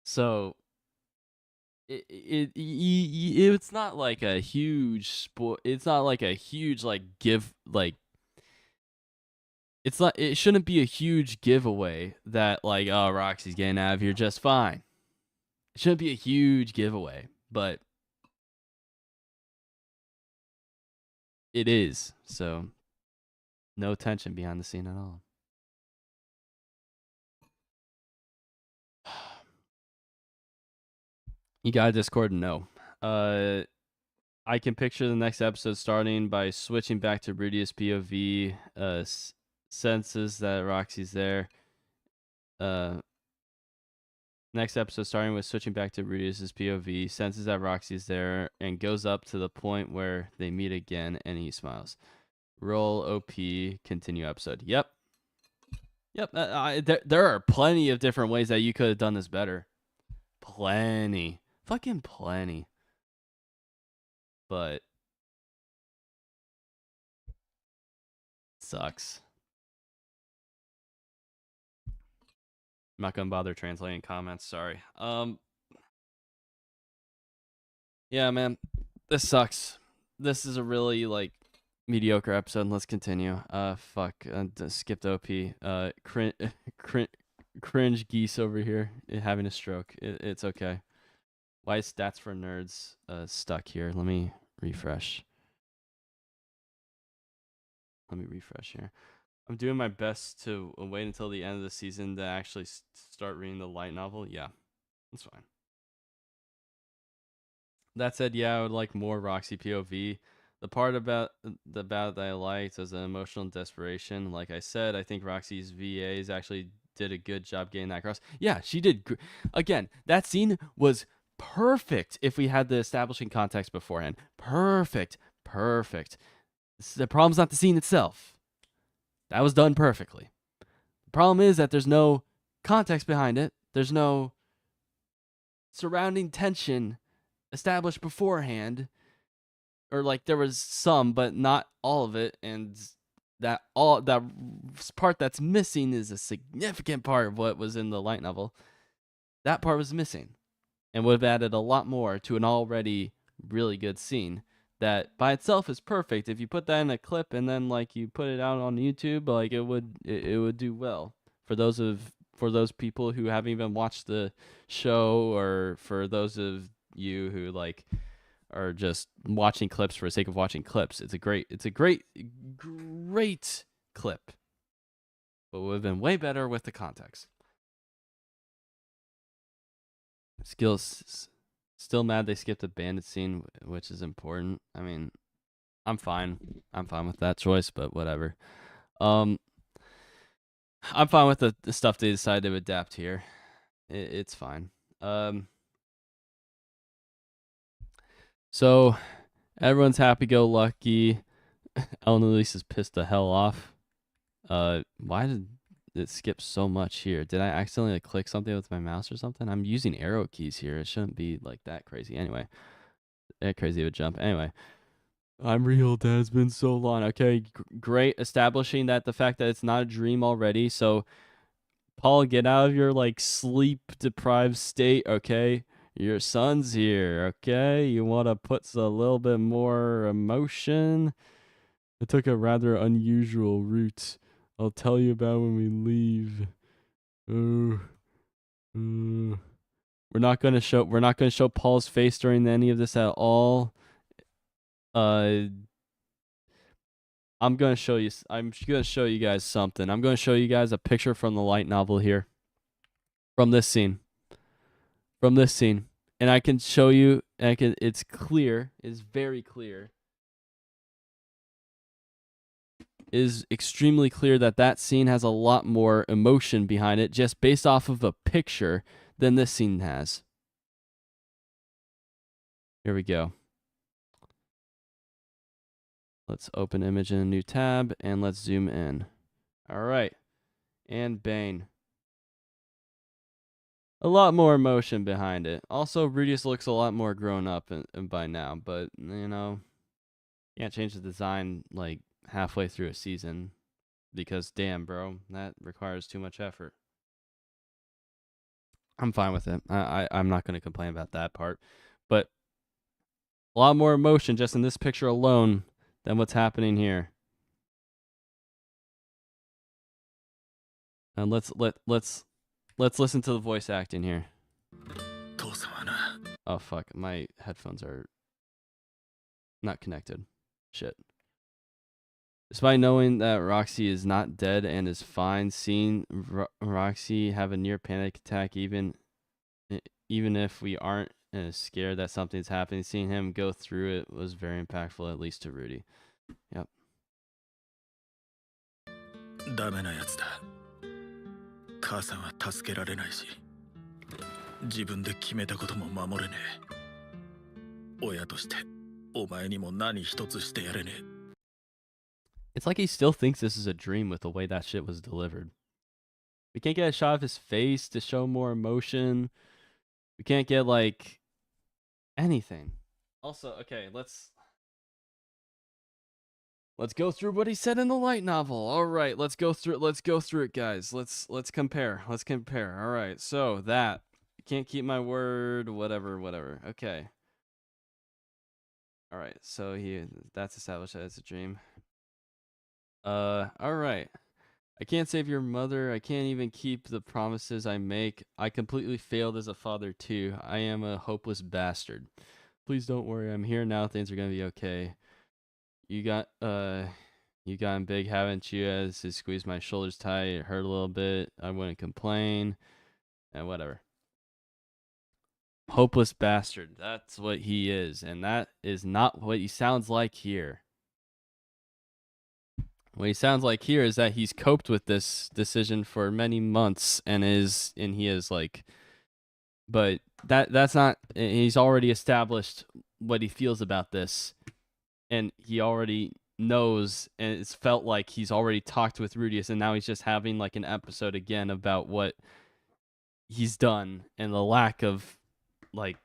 So it's not like a huge it's not like a huge like give like it's not, it shouldn't be a huge giveaway that like, oh, Roxy's getting out of here just fine. It shouldn't be a huge giveaway, but it is. So no tension behind the scene at all. You got a Discord? No. I can picture the next episode starting by switching back to Rudy's POV. Senses that Roxy's there. Next episode starting with switching back to Rudues' POV, senses that Roxy's there, and goes up to the point where they meet again, and he smiles. Roll OP, continue episode. Yep. There are plenty of different ways that you could have done this better. Plenty. Fucking plenty. But sucks. I'm not gonna bother translating comments, sorry. Yeah, man. This sucks. This is a really like mediocre episode. Let's continue. Fuck. Skipped OP. Cringe geese over here having a stroke. It's okay. Why is stats for nerds stuck here? Let me refresh. Here. I'm doing my best to wait until the end of the season to actually start reading the light novel. Yeah, that's fine. That said, yeah, I would like more Roxy POV. The part about that I liked was the emotional desperation. Like I said, I think Roxy's VAs actually did a good job getting that across. Yeah, she did. Again, that scene was perfect if we had the establishing context beforehand. Perfect. The problem's not the scene itself. That was done perfectly. The problem is that there's no context behind it. There's no surrounding tension established beforehand, or like there was some, but not all of it, and that part that's missing is a significant part of what was in the light novel. That part was missing, and would have added a lot more to an already really good scene that by itself is perfect. If you put that in a clip and then like you put it out on YouTube, like it would do well for those people who haven't even watched the show, or for those of you who like are just watching clips for the sake of watching clips. It's a great clip, but would have been way better with the context. Skills. Still mad they skipped the bandit scene, which is important. I mean, I'm fine. I'm fine with that choice, but whatever. I'm fine with the stuff they decided to adapt here. It's fine. So everyone's happy-go-lucky. Elise is pissed the hell off. Why did it skip so much here? Did I accidentally click something with my mouse or something? I'm using arrow keys here. It shouldn't be like that crazy. Anyway, that crazy of a jump. Anyway, I'm real. Dad's been so long. Okay, great. Establishing that the fact that it's not a dream already. So, Paul, get out of your like sleep deprived state. Okay, your son's here. Okay, you want to put a little bit more emotion. I took a rather unusual route. I'll tell you about when we leave. We're not gonna show Paul's face during any of this at all. I'm gonna show you guys something. I'm gonna show you guys a picture from the light novel here. From this scene. And I can show you it's clear, it's very clear. It is extremely clear that scene has a lot more emotion behind it just based off of a picture than this scene has. Here we go. Let's open image in a new tab and let's zoom in. All right. And Bane. A lot more emotion behind it. Also, Rudues looks a lot more grown up by now, but, you know, can't change the design like halfway through a season because, damn, bro, that requires too much effort. I'm fine with it. I'm not going to complain about that part, but a lot more emotion just in this picture alone than what's happening here. And let's listen to the voice acting here. Oh fuck, my headphones are not connected. Shit. Despite knowing that Roxy is not dead and is fine, seeing Roxy have a near panic attack, even if we aren't scared that something's happening, seeing him go through it was very impactful, at least to Rudy. Yep. ダメなやつだ。母さんは助けられないし、自分で決めたことも守れねえ。親としてお前にも何一つしてやれねえ。 It's like he still thinks this is a dream with the way that shit was delivered. We can't get a shot of his face to show more emotion. We can't get like anything. Also, okay, let's go through what he said in the light novel. All right, let's go through it, guys. Let's compare. All right, so that can't keep my word, whatever. Okay. All right, so that's established that it's a dream. All right. I can't save your mother. I can't even keep the promises I make. I completely failed as a father too. I am a hopeless bastard. Please don't worry. I'm here now. Things are gonna be okay. You gotten big, haven't you? As he squeezed my shoulders tight, it hurt a little bit. I wouldn't complain. And whatever. Hopeless bastard. That's what he is, and that is not what he sounds like here. What he sounds like here is that he's coped with this decision for many months and he is like, but that's not, he's already established what he feels about this, and he already knows, and it's felt like he's already talked with Rudius, and now he's just having like an episode again about what he's done and the lack of like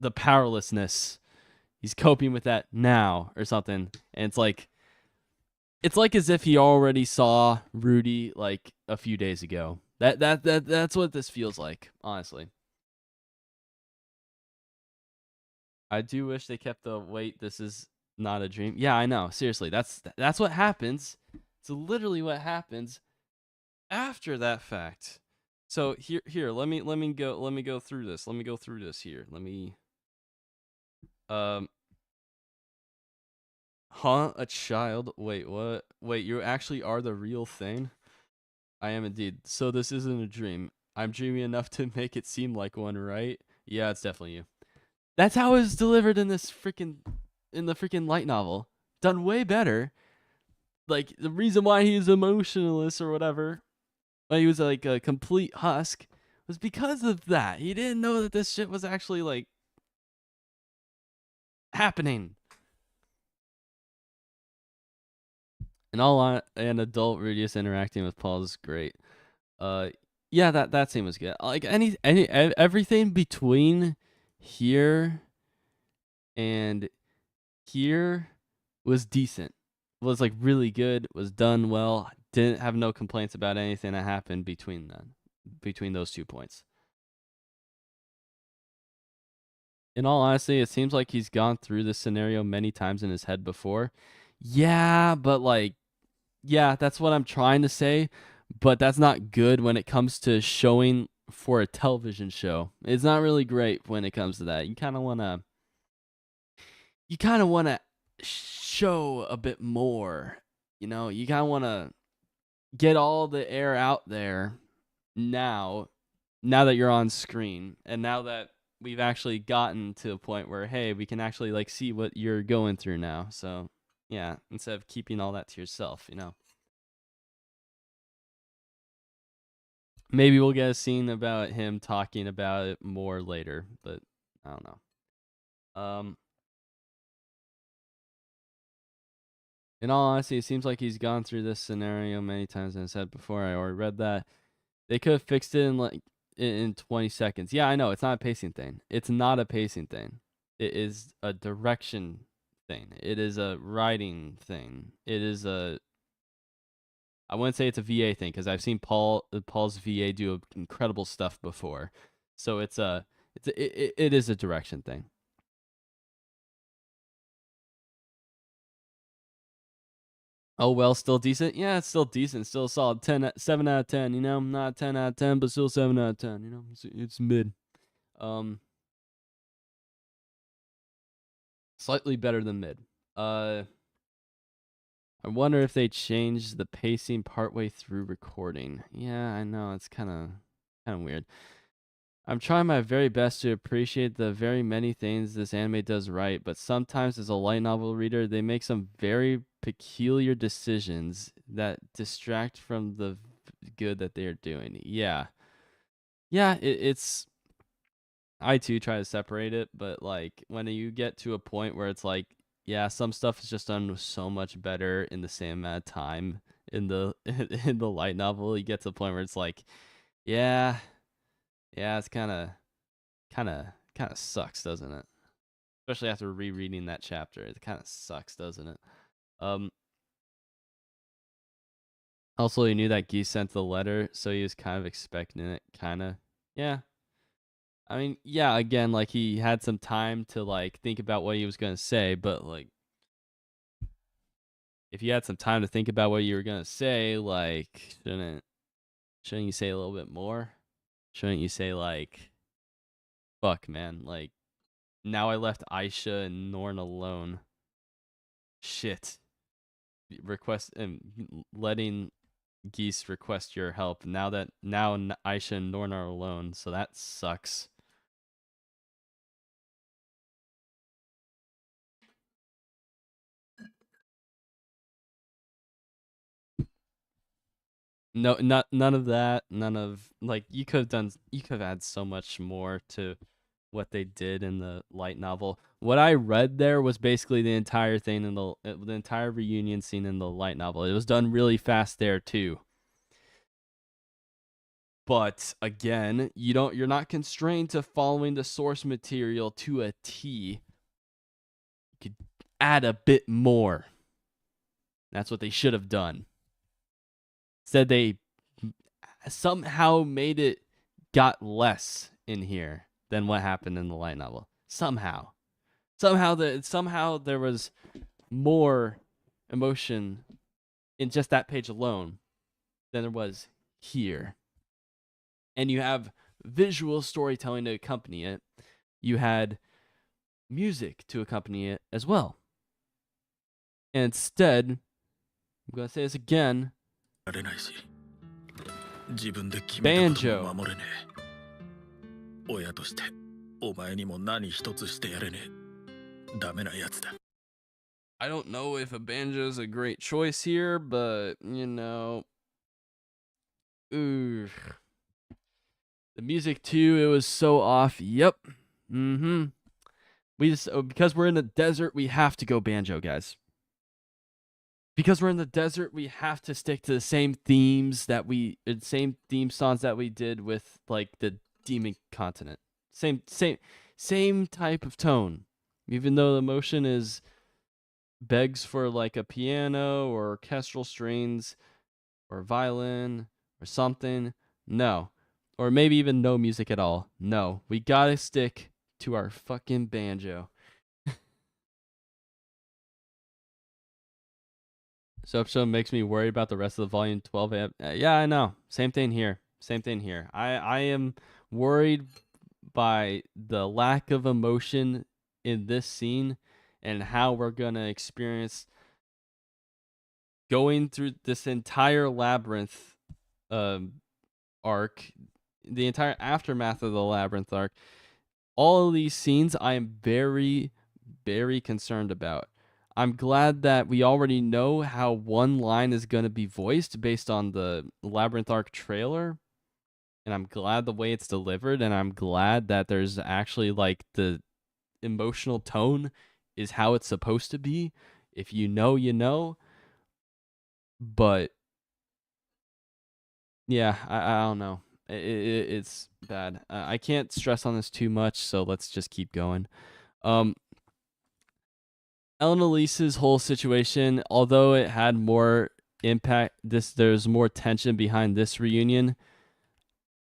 the powerlessness. He's coping with that now or something, and it's like as if he already saw Rudy like a few days ago. That's what this feels like, honestly. I do wish they kept the wait, this is not a dream. Yeah, I know. Seriously, that's what happens. It's literally what happens after that fact. So here, let me go through this. Let me go through this here. Um, huh? A child? Wait, what? Wait, you actually are the real thing? I am indeed. So this isn't a dream. I'm dreaming enough to make it seem like one, right? Yeah, it's definitely you. That's how it was delivered in the freaking light novel. Done way better. Like the reason why he's emotionless or whatever, why he was like a complete husk, was because of that. He didn't know that this shit was actually like happening. And an adult Rudius interacting with Paul is great. Yeah, that scene was good. Like everything between here and here was decent. Was like really good. Was done well. Didn't have no complaints about anything that happened between those 2 points. In all honesty, it seems like he's gone through this scenario many times in his head before. Yeah, but like, yeah, that's what I'm trying to say. But that's not good when it comes to showing for a television show. It's not really great when it comes to that. You kind of want to show a bit more. You kind of want to get all the air out there now that you're on screen and now that we've actually gotten to a point where, hey, we can actually like see what you're going through now. So yeah, instead of keeping all that to yourself. Maybe we'll get a scene about him talking about it more later, but I don't know. In all honesty, it seems like he's gone through this scenario many times, and I said before, I already read that. They could have fixed it in like in 20 seconds. Yeah, I know, it's not a pacing thing. It's not a pacing thing. It is a direction thing. It is a writing thing. I wouldn't say it's a VA thing because I've seen Paul's VA do incredible stuff before. So it is a direction thing. Oh well, still decent. Yeah, it's still decent. Still a solid 7 out of 10. Not 10 out of 10, but still 7 out of 10. It's mid. Slightly better than mid. I wonder if they changed the pacing partway through recording. Yeah, I know, it's kind of weird. I'm trying my very best to appreciate the very many things this anime does right, but sometimes as a light novel reader, they make some very peculiar decisions that distract from the good that they're doing. Yeah. Yeah, it's I too try to separate it, but like when you get to a point where it's like, yeah, some stuff is just done so much better in the same amount of time in the in the light novel, you get to the point where it's like, yeah, it's kind of sucks, doesn't it? Especially after rereading that chapter, it kind of sucks, doesn't it? Um. Also, he knew that Geese sent the letter, so he was kind of expecting it. Kind of, yeah. I mean, yeah. Again, like he had some time to like think about what he was gonna say, but like, if you had some time to think about what you were gonna say, like, shouldn't you say a little bit more? Shouldn't you say like, fuck, man, like, now I left Aisha and Norn alone. Shit. Request and letting Geese request your help now Aisha and Norn are alone, so that sucks. No, none of that. None of like you could have had so much more to what they did in the light novel. What I read there was basically the entire thing in the entire reunion scene in the light novel. It was done really fast there too. But again, you're not constrained to following the source material to a T. You could add a bit more. That's what they should have done. Said they somehow made it got less in here than what happened in the light novel. Somehow there was more emotion in just that page alone than there was here. And you have visual storytelling to accompany it. You had music to accompany it as well. And instead, I'm going to say this again, られないし自分で決めたことも banjo. 守れねえ親としてお前にも何一つしてやれねえダメなやつだ I don't know if a banjo is a great choice here, but you know, ooh, the music too. It was so off. Yep. We just because we're in the desert, we have to go banjo, guys. Because we're in the desert, we have to stick to the same same theme songs that we did with like the Demon Continent. Same type of tone. Even though the emotion begs for like a piano or orchestral strings or violin or something. No. Or maybe even no music at all. No. We gotta stick to our fucking banjo. So episode makes me worried about the rest of the volume 12. Yeah, I know. Same thing here. I am worried by the lack of emotion in this scene and how we're going to experience going through this entire labyrinth arc, the entire aftermath of the labyrinth arc. All of these scenes I am very, very concerned about. I'm glad that we already know how one line is going to be voiced based on the Labyrinth Arc trailer. And I'm glad the way it's delivered. And I'm glad that there's actually like the emotional tone is how it's supposed to be. If you know, you know. But yeah, I don't know. It's bad. I can't stress on this too much. So let's just keep going. Elenalise's whole situation, although it had more impact, there's more tension behind this reunion.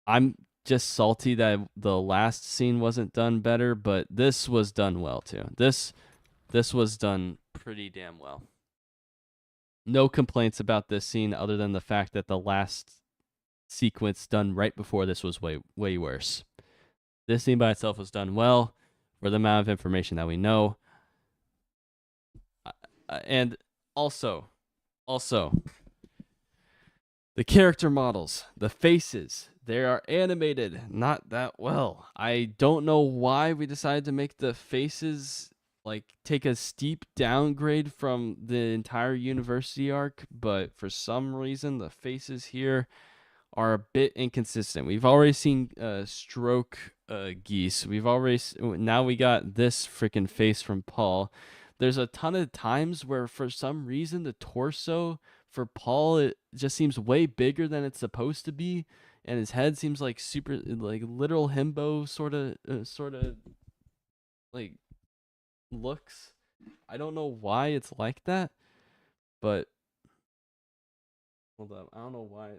I'm just salty that the last scene wasn't done better, but this was done well too. This was done pretty damn well. No complaints about this scene other than the fact that the last sequence done right before this was way worse. This scene by itself was done well for the amount of information that we know. And also, the character models, the faces, they are animated not that well. I don't know why we decided to make the faces like take a steep downgrade from the entire university arc, but for some reason the faces here are a bit inconsistent. We've already seen stroke geese. Now we got this freaking face from Paul. There's a ton of times where for some reason the torso for Paul it just seems way bigger than it's supposed to be, and his head seems like super like literal himbo sort of like looks. I don't know why it's like that, but hold up, I don't know why.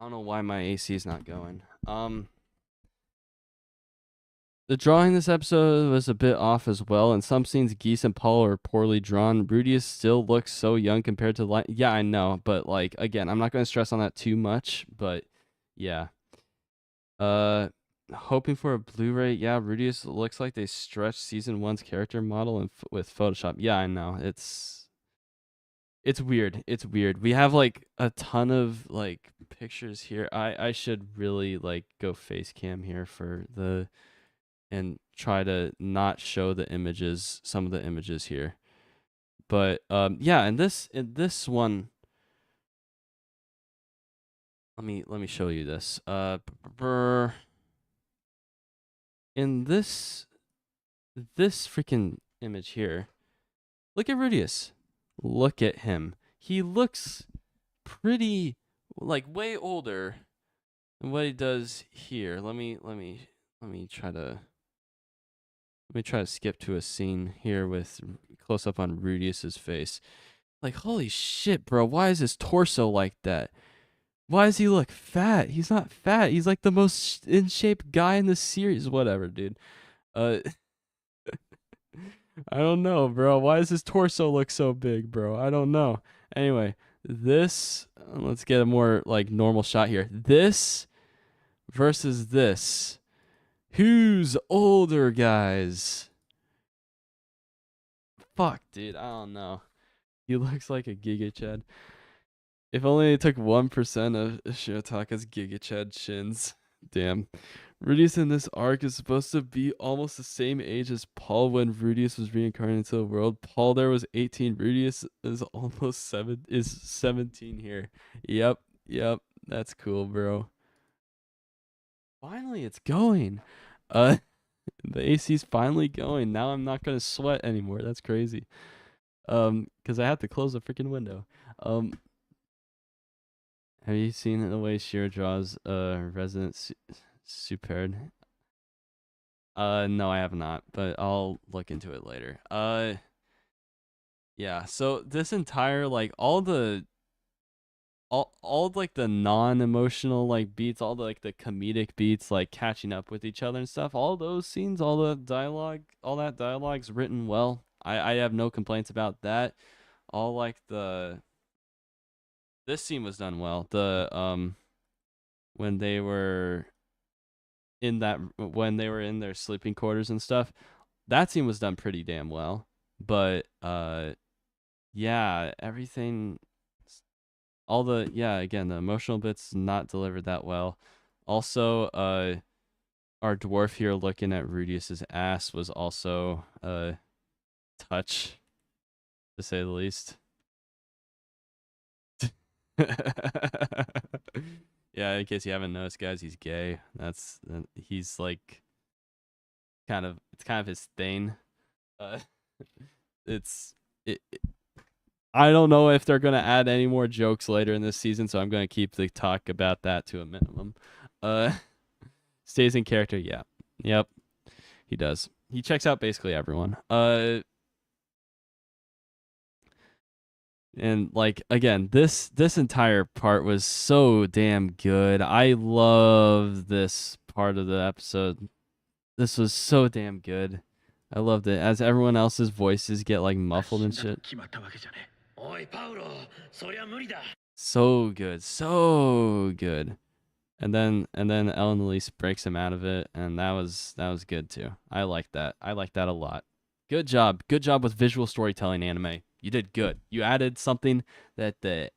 I don't know why my AC is not going. The drawing this episode was a bit off as well. In some scenes, Geese and Paul are poorly drawn. Rudius still looks so young compared to yeah, I know, but like again, I'm not going to stress on that too much. But yeah, hoping for a Blu-ray. Yeah, Rudius looks like they stretched season 1's character model with Photoshop. Yeah, I know. It's weird. It's weird. We have like a ton of like pictures here. I should really like go face cam here for the and try to not show the images, some of the images here. But yeah, in this one, let me show you this. In this freaking image here, look at Rudius. Look at him. He looks pretty like way older than what he does here. Let me try to skip to a scene here with close up on Rudius's face. Like, holy shit, bro, why is his torso like that? Why does he look fat? He's not fat. He's like the most in shape guy in the series. Whatever, dude. Uh, I don't know, bro. Why does his torso look so big, bro? I don't know. Anyway, this. Let's get a more like normal shot here. This versus this. Who's older, guys? Fuck, dude. I don't know. He looks like a Giga Chad. If only it took 1% of Shiotaka's Giga Chad shins. Damn. Rudius in this arc is supposed to be almost the same age as Paul when Rudius was reincarnated into the world. Paul there was 18. Rudius is almost 17 here. Yep. That's cool, bro. Finally, it's going. The AC's finally going. Now I'm not gonna sweat anymore. That's crazy. Because I have to close the freaking window. Have you seen the way Shiro draws Resident Superb? No, I have not, but I'll look into it later. Yeah. So this entire like all like the non-emotional like beats, all the like the comedic beats, like catching up with each other and stuff. All those scenes, all the dialogue, all that dialogue's written well. I have no complaints about that. All like this scene was done well. When they were in their sleeping quarters and stuff, that scene was done pretty damn well. But yeah, everything, again, the emotional bits not delivered that well. Also, our dwarf here looking at Rudius's ass was also touch, to say the least. Yeah, in case you haven't noticed, guys, he's gay. He's like it's kind of his thing. Uh, it's it, I don't know if they're gonna add any more jokes later in this season, so I'm gonna keep the talk about that to a minimum. Uh, stays in character, yeah, yep, he does. He checks out basically everyone. And like again, this entire part was so damn good. I love this part of the episode. This was so damn good. I loved it as everyone else's voices get like muffled and shit. So good, so good. And then Ellen Elise breaks him out of it, and that was good too. I like that. I like that a lot. Good job with visual storytelling, anime. You did good. You added something that the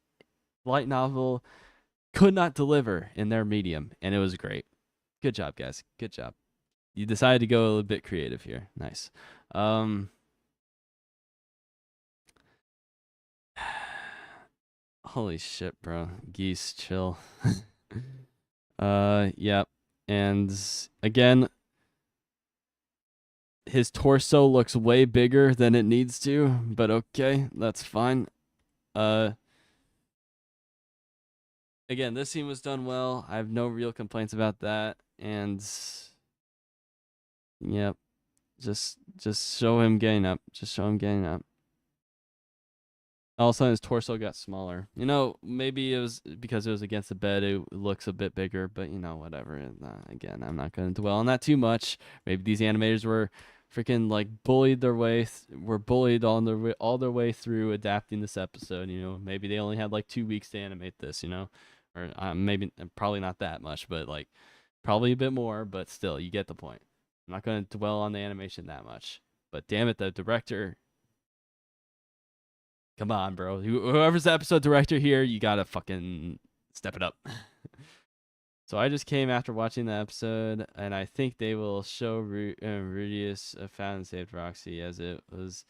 light novel could not deliver in their medium, and it was great. Good job, guys. Good job. You decided to go a little bit creative here. Nice. Holy shit, bro. Geese, chill. Yeah. And again, his torso looks way bigger than it needs to, but okay, that's fine. Again, this scene was done well. I have no real complaints about that. And yep, just show him getting up. Just show him getting up. All of a sudden, his torso got smaller. You know, maybe it was because it was against the bed. It looks a bit bigger, but you know, whatever. Again, I'm not going to dwell on that too much. Maybe these animators were freaking like bullied all their way through adapting this episode. You know, maybe they only had like 2 weeks to animate this. You know, or maybe probably not that much, but like probably a bit more. But still, you get the point. I'm not going to dwell on the animation that much. But damn it, the director. Come on, bro. Whoever's the episode director here, you gotta fucking step it up. So I just came after watching the episode, and I think they will show Rudius found and saved Roxy as it was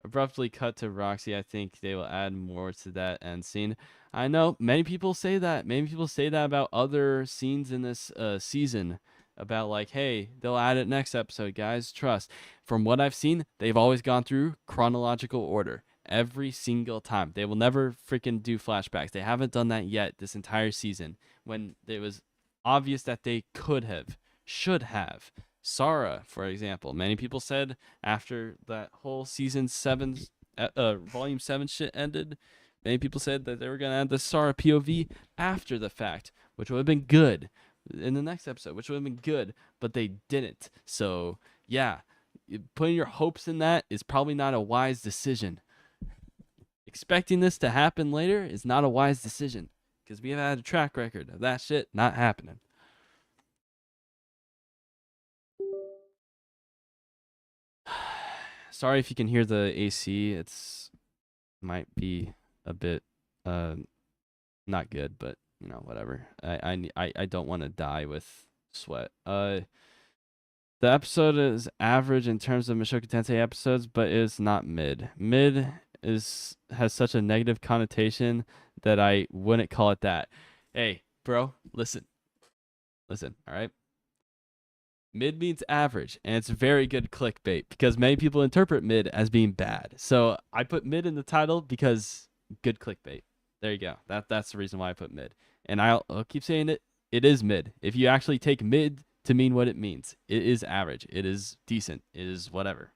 abruptly cut to Roxy. I think they will add more to that end scene. I know many people say that. Many people say that about other scenes in this season. About like, hey, they'll add it next episode, guys. Trust. From what I've seen, they've always gone through chronological order every single time. They will never freaking do flashbacks. They haven't done that yet this entire season when it was obvious that they should have. Sara, for example, many people said after that whole season 7, volume 7 shit ended, Many people said that they were gonna add the Sara POV after the fact, which would have been good in the next episode, which would have been good, but they didn't. So yeah, putting your hopes in that is probably not a wise decision. Expecting this to happen later is not a wise decision because we have had a track record of that shit not happening. Sorry if you can hear the AC. It's might be a bit not good, but you know, whatever. I don't want to die with sweat. The episode is average in terms of Mushoku Tensei episodes, but it's not mid. Mid has such a negative connotation that I wouldn't call it that. Hey, bro, listen, all right. Mid means average, and it's very good clickbait because many people interpret mid as being bad. So I put mid in the title because good clickbait. There you go. That's the reason why I put mid. And I'll keep saying it. It is mid. If you actually take mid to mean what it means, it is average. It is decent. It is whatever.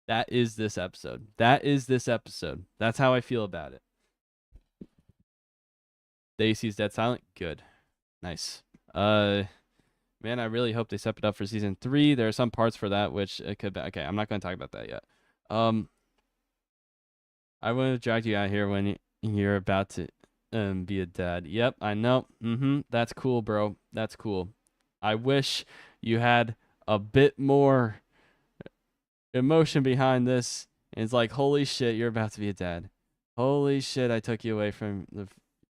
That is this episode. That's how I feel about it. The AC is dead silent. Good. Nice. Man, I really hope they step it up for season 3. There are some parts for that which it could be. Okay, I'm not going to talk about that yet. I want to drag you out here when you're about to be a dad. Yep, I know. That's cool, bro. That's cool. I wish you had a bit more emotion behind this. And it's like, holy shit, you're about to be a dad. Holy shit, I took you away from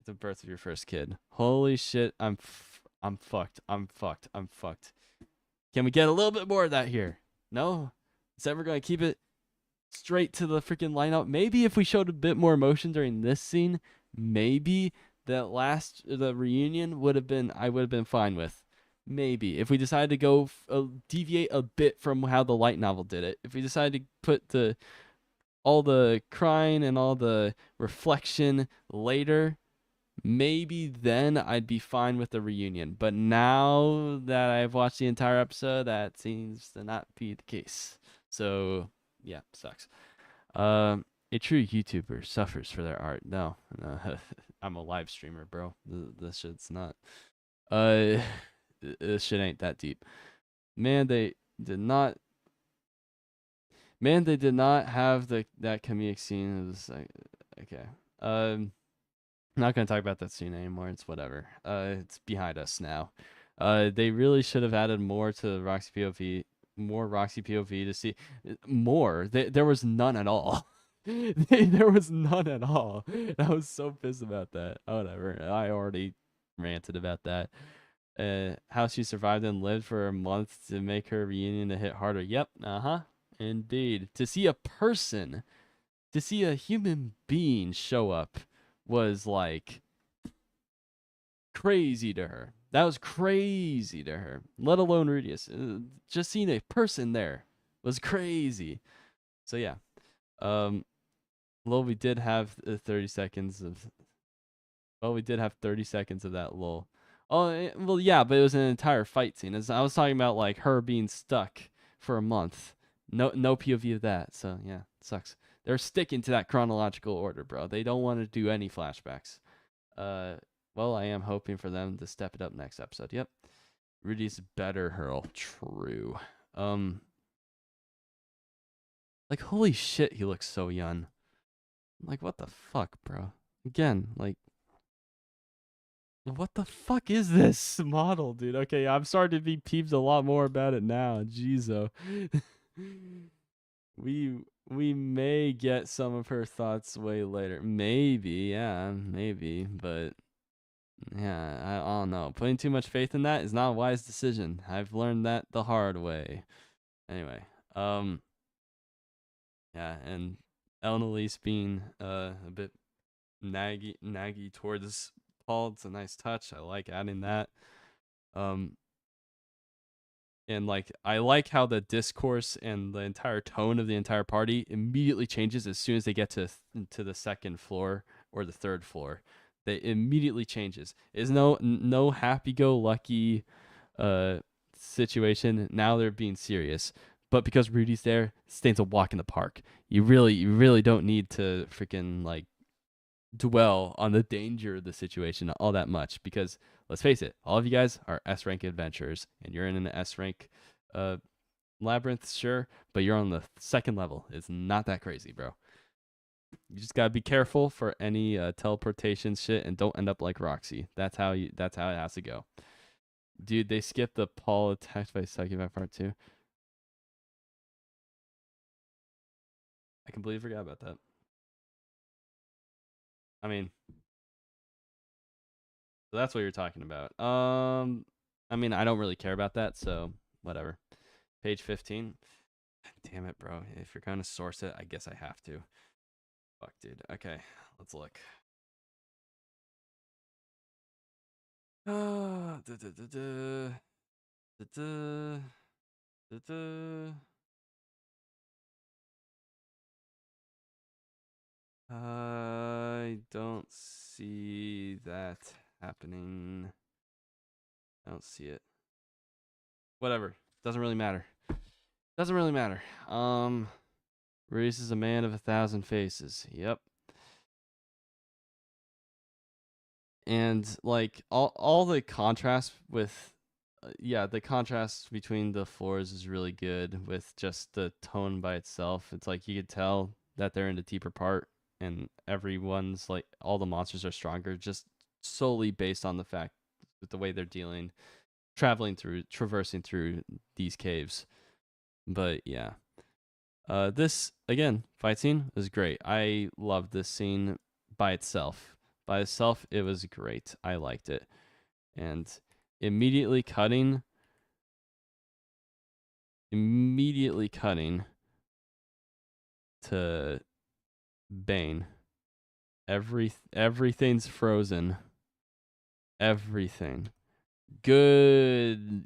the birth of your first kid. Holy shit, I'm fucked. Can we get a little bit more of that here? No? Is that we're going to keep it straight to the freaking lineup? Maybe if we showed a bit more emotion during this scene, maybe the reunion I would have been fine with. Maybe. If we decided to go deviate a bit from how the light novel did it. If we decided to put all the crying and all the reflection later, maybe then I'd be fine with the reunion. But now that I've watched the entire episode, that seems to not be the case. So, yeah, sucks. A true YouTuber suffers for their art. No. I'm a live streamer, bro. This shit's not. This shit ain't that deep. Man, they did not have that comedic scene. It was like, okay. I'm not gonna talk about that scene anymore. It's whatever. It's behind us now. They really should have added more to Roxy POV, more Roxy POV to see more. There was none at all. There was none at all. I was so pissed about that. Whatever. I already ranted about that. How she survived and lived for a month to make her reunion to hit harder. Yep. Indeed. To see a human being show up was like crazy to her. That was crazy to her. Let alone Rudues. Just seeing a person there was crazy. So yeah. We did have 30 seconds of. Well, we did have 30 seconds of that lull. Oh, well, yeah, but it was an entire fight scene. I was talking about like her being stuck for a month. No POV of that. So yeah, it sucks. They're sticking to that chronological order, bro. They don't want to do any flashbacks. Well, I am hoping for them to step it up next episode. Yep. Rudy's better hurl. True. Like, holy shit, he looks so young. Like, what the fuck, bro? Again, like, what the fuck is this model, dude? Okay, I'm starting to be peeved a lot more about it now. Jeez, we may get some of her thoughts way later. Maybe, yeah, maybe, but yeah, I don't know. Putting too much faith in that is not a wise decision. I've learned that the hard way. Anyway, yeah, and Elnalise being a bit naggy towards Paul. It's a nice touch. I like adding that. And like I like how the discourse and the entire tone of the entire party immediately changes as soon as they get to the second floor or the third floor. They immediately changes. Is no happy-go-lucky situation. Now they're being serious. But because Rudy's there, Stain's a walk in the park. You really don't need to freaking like dwell on the danger of the situation all that much, because let's face it, all of you guys are S rank adventurers, and you're in an S rank labyrinth, sure, but you're on the second level. It's not that crazy, bro. You just gotta be careful for any teleportation shit, and don't end up like Roxy. That's how it has to go. Dude, they skipped the Paul attacked by Psychic part 2. I completely forgot about that. I mean, so that's what you're talking about. I mean, I don't really care about that, so whatever. Page 15. Damn it, bro. If you're gonna source it, I guess I have to. Fuck, dude. Okay, let's look. Da, da, da, da, da, da, da, da. I don't see that happening. I don't see it. Whatever. Doesn't really matter. Doesn't really matter. Reese is a man of 1,000 faces. Yep. And like all the contrast with the contrast between the floors is really good with just the tone by itself. It's like you could tell that they're in a deeper part, and everyone's like all the monsters are stronger just solely based on the fact with the way they're traversing through these caves. But yeah. This again, fight scene is great. I love this scene by itself. By itself, it was great. I liked it. And immediately cutting to Bane. Everything's frozen. Everything. Good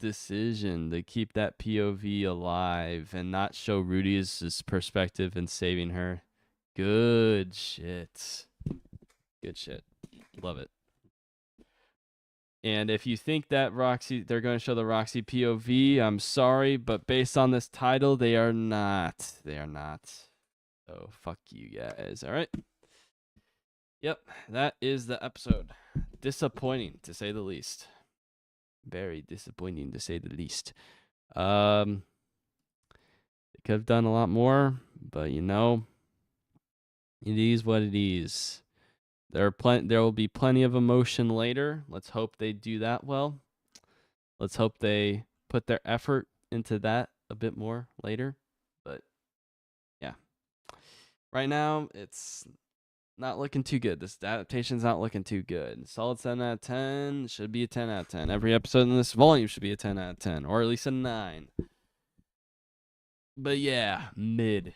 decision to keep that POV alive and not show Rudy's perspective in saving her. Good shit. Good shit. Love it. And if you think that they're going to show the Roxy POV, I'm sorry, but based on this title, they are not. They are not. So fuck you guys. All right. Yep, that is the episode. Disappointing to say the least. Very disappointing to say the least. They could have done a lot more, but it is what it is. There will be plenty of emotion later. Let's hope they do that well. Let's hope they put their effort into that a bit more later. But yeah. Right now, it's not looking too good. This adaptation's not looking too good. Solid 7 out of 10. Should be a 10 out of 10. Every episode in this volume should be a 10 out of 10. Or at least a 9. But yeah, mid.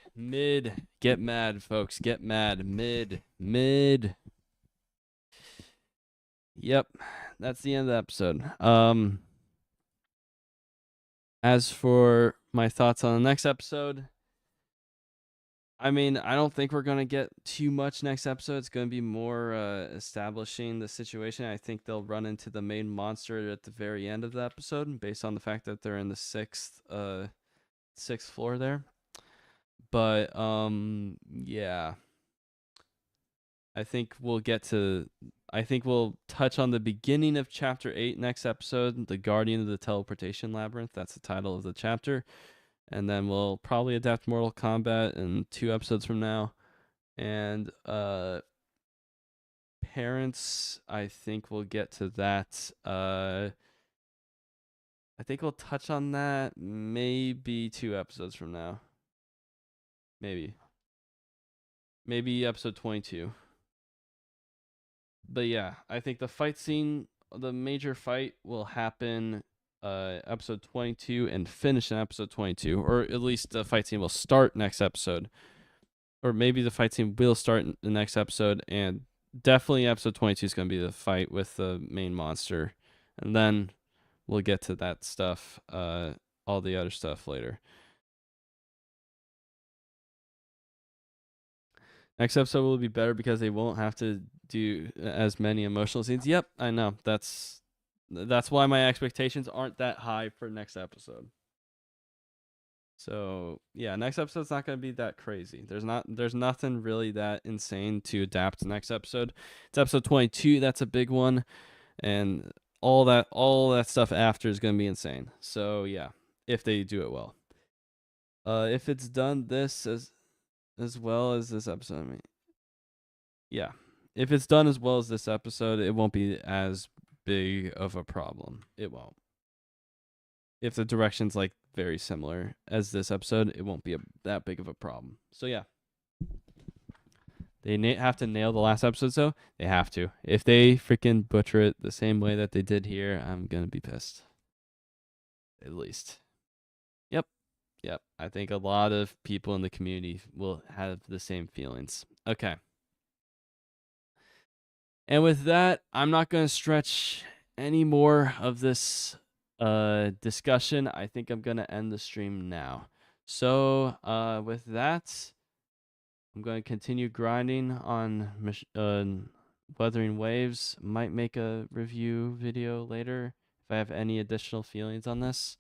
Get mad, folks. Get mad. Mid. Yep. That's the end of the episode. As for my thoughts on the next episode, I mean, I don't think we're going to get too much next episode. It's going to be more establishing the situation. I think they'll run into the main monster at the very end of the episode based on the fact that they're in the sixth floor there. But yeah. I think we'll touch on the beginning of chapter 8 next episode, The Guardian of the Teleportation Labyrinth. That's the title of the chapter. And then we'll probably adapt Mortal Kombat in 2 episodes from now. And Parents, I think we'll get to that. I think we'll touch on that maybe 2 episodes from now. Maybe episode 22. But yeah, I think the major fight will happen episode 22 and finish in episode 22, or at least the fight scene will start next episode, or maybe the fight scene will start in the next episode, and definitely episode 22 is going to be the fight with the main monster, and then we'll get to that stuff, all the other stuff later. Next episode will be better because they won't have to do as many emotional scenes. Yep, I know. That's why my expectations aren't that high for next episode. So yeah, next episode's not gonna be that crazy. There's nothing really that insane to adapt to next episode. It's episode 22. That's a big one, and all that stuff after is gonna be insane. So yeah, if they do it well. If it's done this as well as this episode, I mean, yeah, if it's done as well as this episode, it won't be as big of a problem. It won't. If the direction's like very similar as this episode, it won't be that big of a problem. So yeah, they have to nail the last episode. So they have to. If they freaking butcher it the same way that they did here, I'm gonna be pissed. At least. Yep. Yep. I think a lot of people in the community will have the same feelings. Okay. And with that, I'm not going to stretch any more of this discussion. I think I'm going to end the stream now. So with that, I'm going to continue grinding on Weathering Waves. Might make a review video later if I have any additional feelings on this.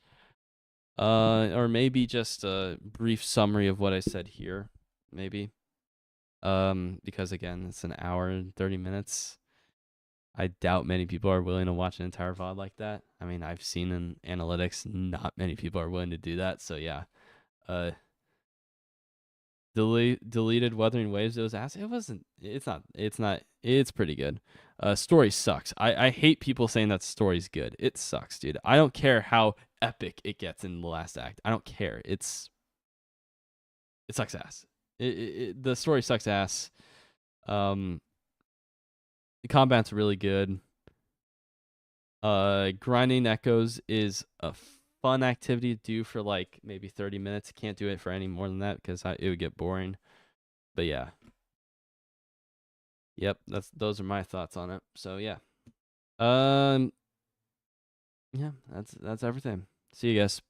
Or maybe just a brief summary of what I said here, maybe. Because again, it's an hour and 30 minutes. I doubt many people are willing to watch an entire VOD like that. I mean, I've seen in analytics, not many people are willing to do that. So yeah, deleted Wuthering Waves. It was asked. It wasn't. It's not. It's not. It's pretty good. Story sucks. I hate people saying that story's good. It sucks, dude. I don't care how epic it gets in the last act. I don't care. It sucks ass. The story sucks ass. The combat's really good. Grinding Echoes is a fun activity to do for like maybe 30 minutes. Can't do it for any more than that because it would get boring. But yeah. Yep, those are my thoughts on it. So yeah. Yeah, that's everything. See you guys.